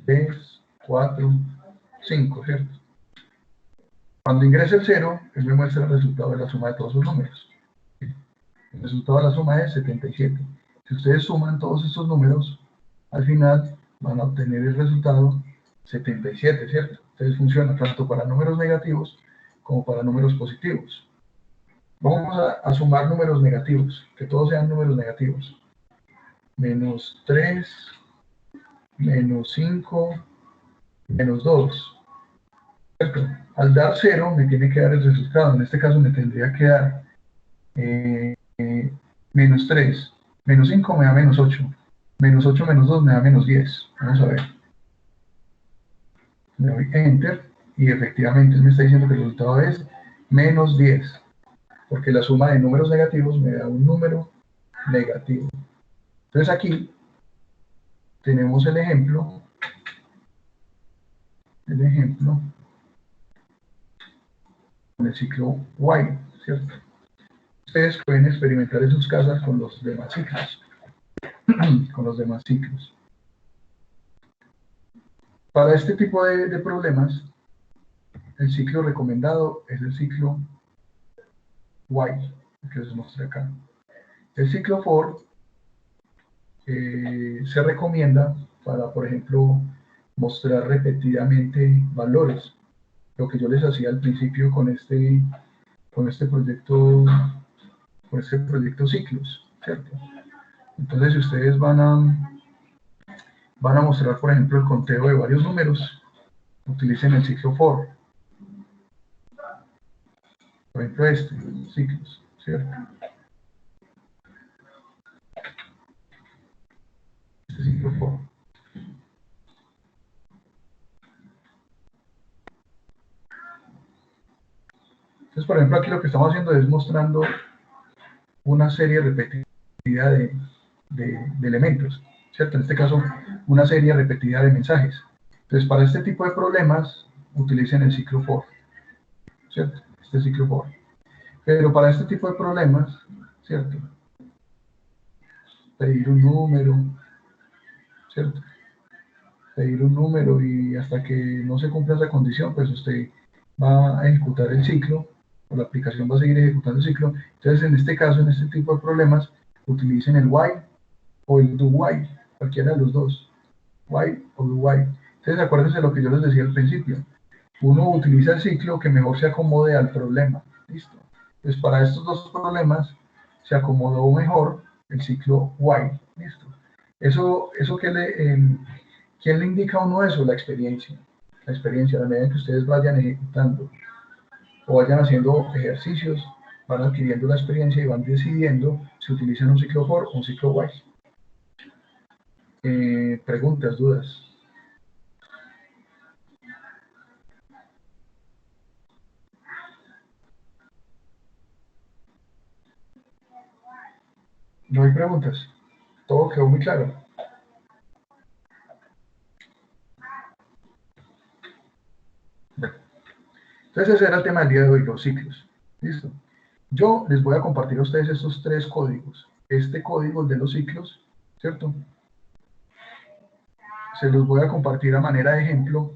3, 4, 5, ¿cierto? Cuando ingrese el 0, él me muestra el resultado de la suma de todos los números. El resultado de la suma es 77. Si ustedes suman todos estos números, al final van a obtener el resultado 77, ¿cierto? Entonces funciona tanto para números negativos como para números positivos. Vamos a sumar números negativos, que todos sean números negativos. Menos 3, menos 5, menos 2. ¿Cierto? Al dar 0 me tiene que dar el resultado. En este caso me tendría que dar menos 3. Menos 5 me da menos 8. Menos 8 menos 2 me da menos 10. Vamos a ver. Le doy Enter y efectivamente me está diciendo que el resultado es menos 10. Porque la suma de números negativos me da un número negativo. Entonces aquí tenemos el ejemplo con el ciclo while, ¿cierto? Ustedes pueden experimentar en sus casas con los demás ciclos. Para este tipo de problemas, el ciclo recomendado es el ciclo while, que les mostré acá. El ciclo for se recomienda para, por ejemplo, mostrar repetidamente valores. Lo que yo les hacía al principio con este proyecto ciclos, ¿cierto? Entonces, si ustedes van a mostrar, por ejemplo, el conteo de varios números, utilicen el ciclo for. Por ejemplo, ciclos, ¿cierto? Este ciclo for. Entonces, por ejemplo, aquí lo que estamos haciendo es mostrando una serie repetida de elementos, ¿cierto? En este caso, una serie repetida de mensajes. Entonces, para este tipo de problemas, utilicen el ciclo for, ¿cierto? Este ciclo for. Pero para este tipo de problemas, ¿cierto? Pedir un número, ¿cierto? Pedir un número y hasta que no se cumpla esa condición, pues usted va a ejecutar el ciclo, o la aplicación va a seguir ejecutando el ciclo. Entonces, en este caso, en este tipo de problemas, utilicen el while o el do while, cualquiera de los dos, while o do while. Entonces, acuérdense de lo que yo les decía al principio. Uno utiliza el ciclo que mejor se acomode al problema. ¿Listo? Entonces, para estos dos problemas, se acomodó mejor el ciclo while. ¿Listo? Eso ¿quién le indica a uno eso? La experiencia. La experiencia, a la medida que ustedes vayan ejecutando. o vayan haciendo ejercicios, van adquiriendo la experiencia y van decidiendo si utilizan un ciclo for o un ciclo while. Preguntas, dudas. No hay preguntas. Todo quedó muy claro. Bueno, entonces ese era el tema del día de hoy, los ciclos. ¿Listo? Yo les voy a compartir a ustedes estos 3 códigos. Este código, el de los ciclos, ¿cierto? Se los voy a compartir a manera de ejemplo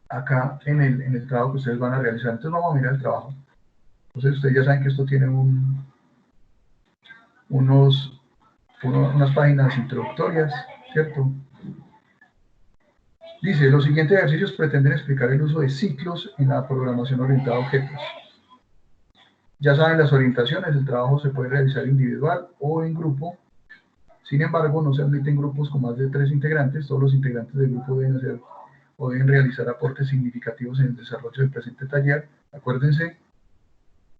acá en el trabajo que ustedes van a realizar. Entonces vamos a mirar el trabajo. Entonces ustedes ya saben que esto tiene unas páginas introductorias, ¿cierto? Dice, los siguientes ejercicios pretenden explicar el uso de ciclos en la programación orientada a objetos. Ya saben las orientaciones, el trabajo se puede realizar individual o en grupo. Sin embargo, no se admiten grupos con más de 3 integrantes. Todos los integrantes del grupo deben hacer o deben realizar aportes significativos en el desarrollo del presente taller. Acuérdense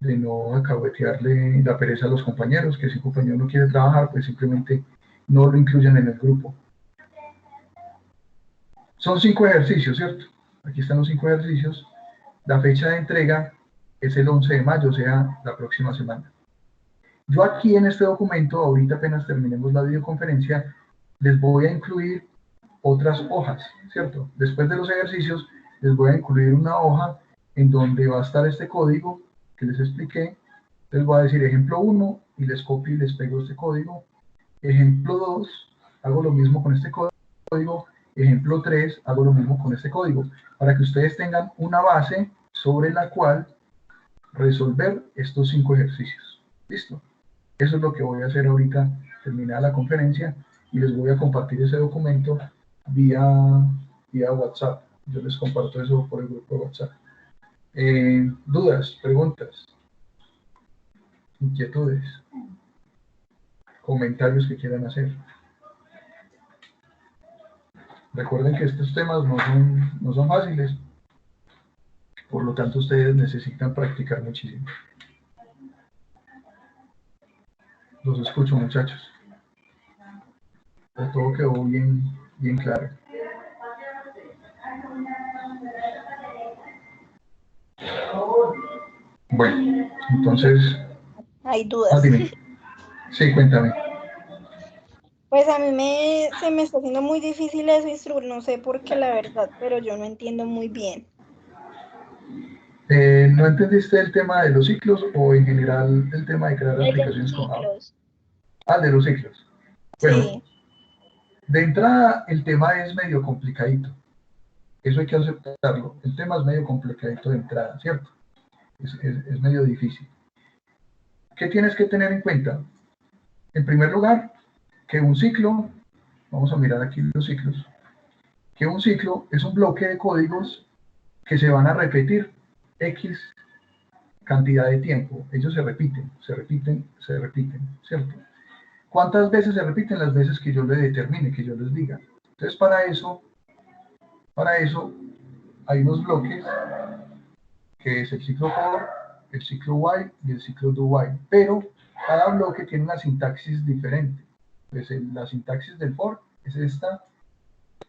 de no acahuetearle la pereza a los compañeros, que si un compañero no quiere trabajar, pues simplemente no lo incluyan en el grupo. Son 5 ejercicios, ¿cierto? Aquí están los 5 ejercicios. La fecha de entrega es el 11 de mayo, o sea, la próxima semana. Yo aquí en este documento, ahorita apenas terminemos la videoconferencia, les voy a incluir otras hojas, ¿cierto? Después de los ejercicios, les voy a incluir una hoja en donde va a estar este código que les expliqué. Les voy a decir ejemplo 1 y les copio y les pego este código. Ejemplo 2, hago lo mismo con este código. Ejemplo 3, hago lo mismo con este código, para que ustedes tengan una base sobre la cual resolver estos 5 ejercicios. ¿Listo? Eso es lo que voy a hacer ahorita, terminada la conferencia, y les voy a compartir ese documento vía WhatsApp. Yo les comparto eso por el grupo de WhatsApp. ¿Dudas, preguntas, inquietudes, comentarios que quieran hacer? Recuerden que estos temas no son fáciles, por lo tanto ustedes necesitan practicar muchísimo. Los escucho, muchachos. Todo quedó bien claro. Bueno, entonces... Hay dudas. Dime. Sí, cuéntame. Pues a mí se me está haciendo muy difícil eso, instruir, no sé por qué la verdad, pero yo no entiendo muy bien. ¿No entendiste el tema de los ciclos o en general el tema de crear aplicaciones con Java? De los ciclos. Bueno, Sí. De entrada el tema es medio complicadito. Eso hay que aceptarlo. El tema es medio complicadito de entrada, ¿cierto? Es medio difícil. ¿Qué tienes que tener en cuenta? En primer lugar, que un ciclo, vamos a mirar aquí los ciclos, que un ciclo es un bloque de códigos que se van a repetir X cantidad de tiempo. Ellos se repiten, ¿cierto? ¿Cuántas veces se repiten? Las veces que yo le determine, que yo les diga. Entonces, para eso hay unos bloques, que es el ciclo for, el ciclo while y el ciclo do while. Pero cada bloque tiene una sintaxis diferente. Pues la sintaxis del for es esta,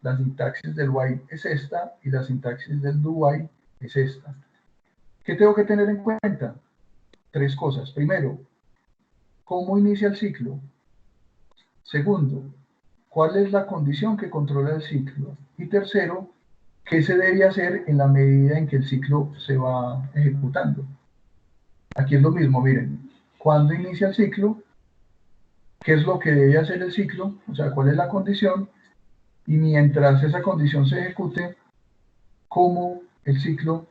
la sintaxis del while es esta, y la sintaxis del do while es esta. ¿Qué tengo que tener en cuenta? 3 cosas. Primero, ¿cómo inicia el ciclo? Segundo, ¿cuál es la condición que controla el ciclo? Y tercero, ¿qué se debe hacer en la medida en que el ciclo se va ejecutando? Aquí es lo mismo, miren. ¿Cuándo inicia el ciclo? ¿Qué es lo que debe hacer el ciclo? O sea, ¿cuál es la condición? Y mientras esa condición se ejecute, ¿cómo el ciclo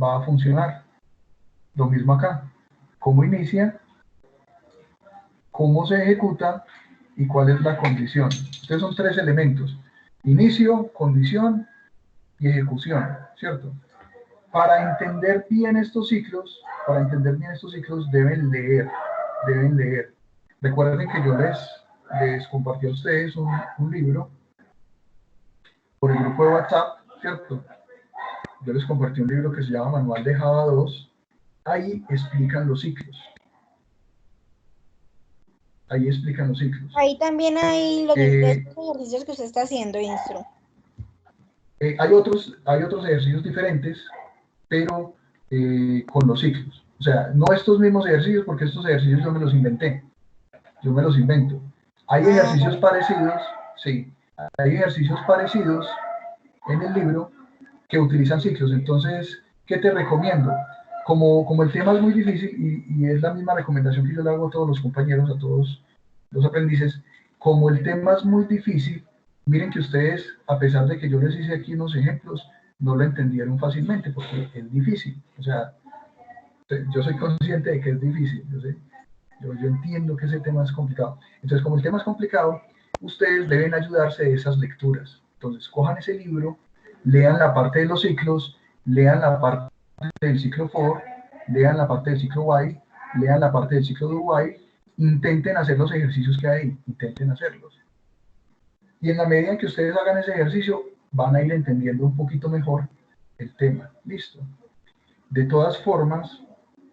va a funcionar? Lo mismo acá. ¿Cómo inicia? ¿Cómo se ejecuta? ¿Y cuál es la condición? Estos son 3 elementos: inicio, condición y ejecución, ¿cierto? Para entender bien estos ciclos, deben leer. Recuerden que yo les compartí a ustedes un libro por el grupo de WhatsApp, ¿cierto? Yo les compartí un libro que se llama Manual de Java 2, ahí explican los ciclos. Ahí explican los ciclos. Ahí también hay los ejercicios que usted está haciendo, Instru. Hay otros ejercicios diferentes, pero con los ciclos. O sea, no estos mismos ejercicios, porque estos ejercicios yo me los inventé. Yo me los invento. Hay ejercicios parecidos, sí, hay ejercicios parecidos en el libro que utilizan ciclos. Entonces, ¿qué te recomiendo? Como el tema es muy difícil y es la misma recomendación que yo le hago a todos los compañeros, a todos los aprendices, como el tema es muy difícil, miren que ustedes, a pesar de que yo les hice aquí unos ejemplos, no lo entendieron fácilmente porque es difícil. O sea, yo soy consciente de que es difícil, yo entiendo que ese tema es complicado. Entonces, como el tema es complicado, ustedes deben ayudarse de esas lecturas. Entonces, cojan ese libro, lean la parte de los ciclos, lean la parte del ciclo for, lean la parte del ciclo while, lean la parte del ciclo do while, intenten hacer los ejercicios que hay ahí, intenten hacerlos. Y en la medida en que ustedes hagan ese ejercicio, van a ir entendiendo un poquito mejor el tema. Listo. De todas formas,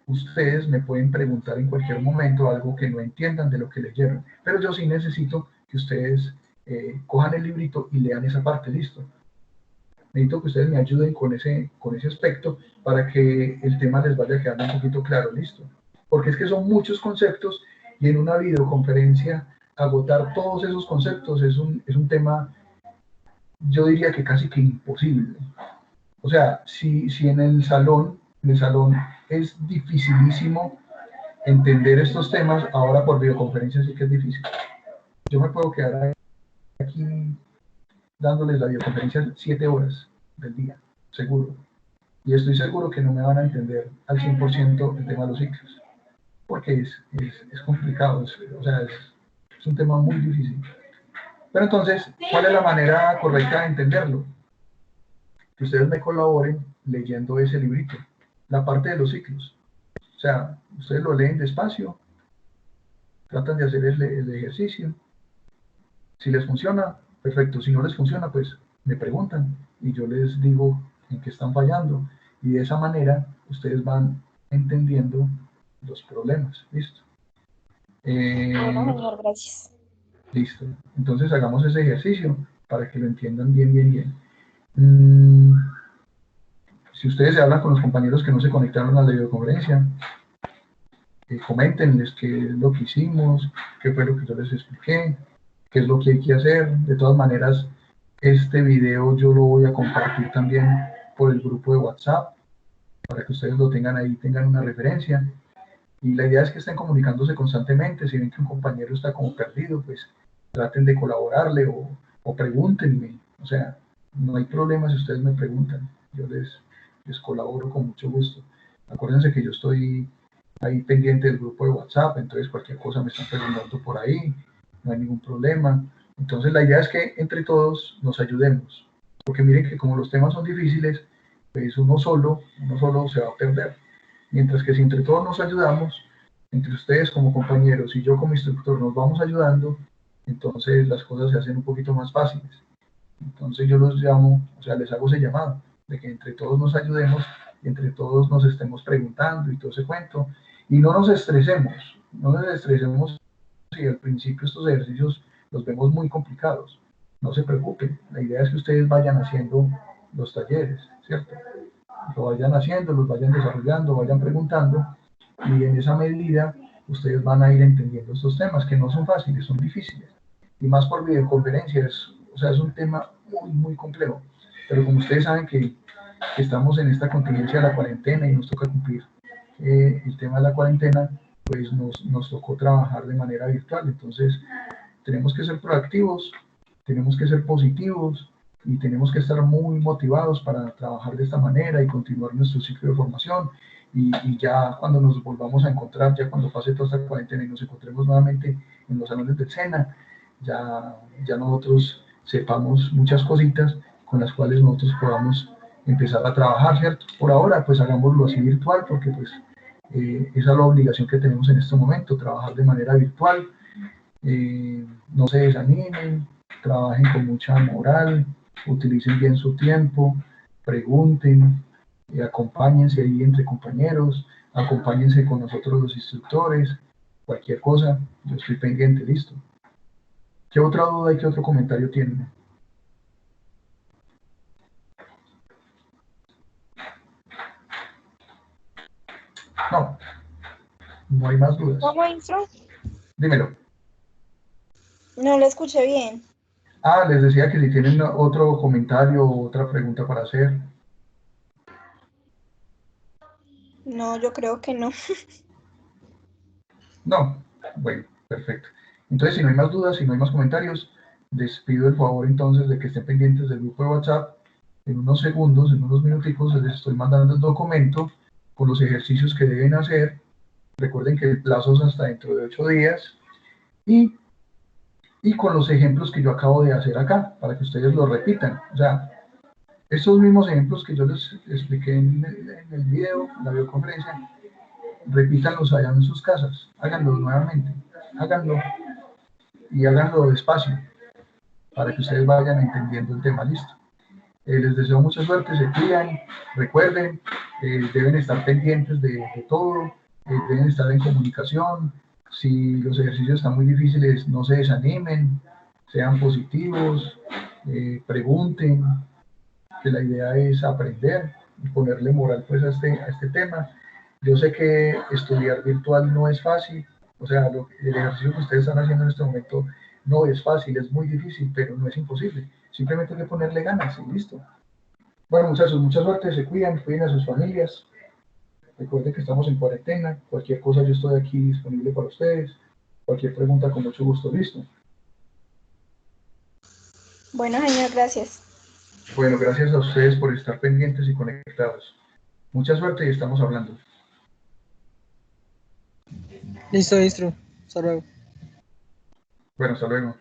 ustedes me pueden preguntar en cualquier momento algo que no entiendan de lo que leyeron, pero yo sí necesito que ustedes cojan el librito y lean esa parte, listo. Necesito que ustedes me ayuden con ese aspecto para que el tema les vaya quedando un poquito claro, listo. Porque es que son muchos conceptos y en una videoconferencia agotar todos esos conceptos es un tema, yo diría que casi que imposible. O sea, si en el salón es dificilísimo entender estos temas, ahora por videoconferencia sí que es difícil. Yo me puedo quedar aquí dándoles la videoconferencia 7 horas del día, seguro. Y estoy seguro que no me van a entender al 100% el tema de los ciclos, porque es complicado, es un tema muy difícil. Pero entonces, ¿cuál es la manera correcta de entenderlo? Que ustedes me colaboren leyendo ese librito, la parte de los ciclos. O sea, ustedes lo leen despacio, tratan de hacer el ejercicio. Si les funciona, perfecto. Si no les funciona, pues me preguntan y yo les digo en qué están fallando. Y de esa manera ustedes van entendiendo los problemas. ¿Listo? Bueno, señor, gracias. Listo. Entonces hagamos ese ejercicio para que lo entiendan bien. Si ustedes se hablan con los compañeros que no se conectaron a la videoconferencia, coméntenles qué es lo que hicimos, qué fue lo que yo les expliqué, qué es lo que hay que hacer. De todas maneras, este video yo lo voy a compartir también por el grupo de WhatsApp, para que ustedes lo tengan ahí, tengan una referencia. Y la idea es que estén comunicándose constantemente. Si ven que un compañero está como perdido, pues traten de colaborarle o pregúntenme. O sea, no hay problema si ustedes me preguntan. Yo les colaboro con mucho gusto. Acuérdense que yo estoy ahí pendiente del grupo de WhatsApp, entonces cualquier cosa me están preguntando por ahí, no hay ningún problema. Entonces la idea es que entre todos nos ayudemos, porque miren que como los temas son difíciles, pues uno solo se va a perder. Mientras que si entre todos nos ayudamos, entre ustedes como compañeros y yo como instructor nos vamos ayudando, entonces las cosas se hacen un poquito más fáciles. Entonces yo los llamo, o sea, les hago ese llamado, de que entre todos nos ayudemos y entre todos nos estemos preguntando y todo ese cuento. Y no nos estresemos si al principio estos ejercicios los vemos muy complicados. No se preocupen, la idea es que ustedes vayan haciendo los talleres, ¿cierto? Lo vayan haciendo, los vayan desarrollando, vayan preguntando, y en esa medida ustedes van a ir entendiendo estos temas que no son fáciles, son difíciles. Y más por videoconferencia, es un tema muy complejo. Pero como ustedes saben que estamos en esta contingencia de la cuarentena y nos toca cumplir el tema de la cuarentena, pues nos tocó trabajar de manera virtual. Entonces tenemos que ser proactivos, tenemos que ser positivos y tenemos que estar muy motivados para trabajar de esta manera y continuar nuestro ciclo de formación. Y ya cuando nos volvamos a encontrar, ya cuando pase toda esta cuarentena y nos encontremos nuevamente en los salones del SENA, ya nosotros sepamos muchas cositas con las cuales nosotros podamos empezar a trabajar, ¿cierto? Por ahora, pues hagámoslo así virtual, porque pues esa es la obligación que tenemos en este momento, trabajar de manera virtual. No se desanimen, trabajen con mucha moral, utilicen bien su tiempo, pregunten, acompáñense ahí entre compañeros, acompáñense con nosotros los instructores, cualquier cosa, yo estoy pendiente, listo. ¿Qué otra duda y qué otro comentario tienen? No, no hay más dudas. ¿Cómo, maestro? Dímelo. No lo escuché bien. Ah, les decía que si tienen otro comentario o otra pregunta para hacer. No, yo creo que no. No, bueno, perfecto. Entonces, si no hay más dudas, si no hay más comentarios, les pido el favor entonces de que estén pendientes del grupo de WhatsApp. En unos segundos, en unos minuticos, les estoy mandando el documento con los ejercicios que deben hacer. Recuerden que el plazo es hasta dentro de 8 días. Y con los ejemplos que yo acabo de hacer acá, para que ustedes lo repitan. O sea, estos mismos ejemplos que yo les expliqué en el video, en la videoconferencia, repítanlos allá en sus casas, háganlo nuevamente, háganlo y háganlo despacio, para que ustedes vayan entendiendo el tema, listo. Les deseo mucha suerte, se cuidan, recuerden, deben estar pendientes de todo, deben estar en comunicación. Si los ejercicios están muy difíciles, no se desanimen, sean positivos, pregunten, que la idea es aprender y ponerle moral pues a este tema. Yo sé que estudiar virtual no es fácil, o sea, el ejercicio que ustedes están haciendo en este momento no es fácil, es muy difícil, pero no es imposible. Simplemente hay que ponerle ganas y listo. Bueno, muchachos, mucha suerte, se cuidan, cuiden a sus familias. Recuerden que estamos en cuarentena, cualquier cosa yo estoy aquí disponible para ustedes. Cualquier pregunta con mucho gusto, listo. Bueno, señor, gracias. Bueno, gracias a ustedes por estar pendientes y conectados. Mucha suerte y estamos hablando. Listo, maestro. Hasta luego. Bueno, hasta luego.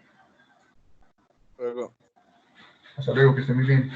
Luego. Hasta luego, que estén muy bien.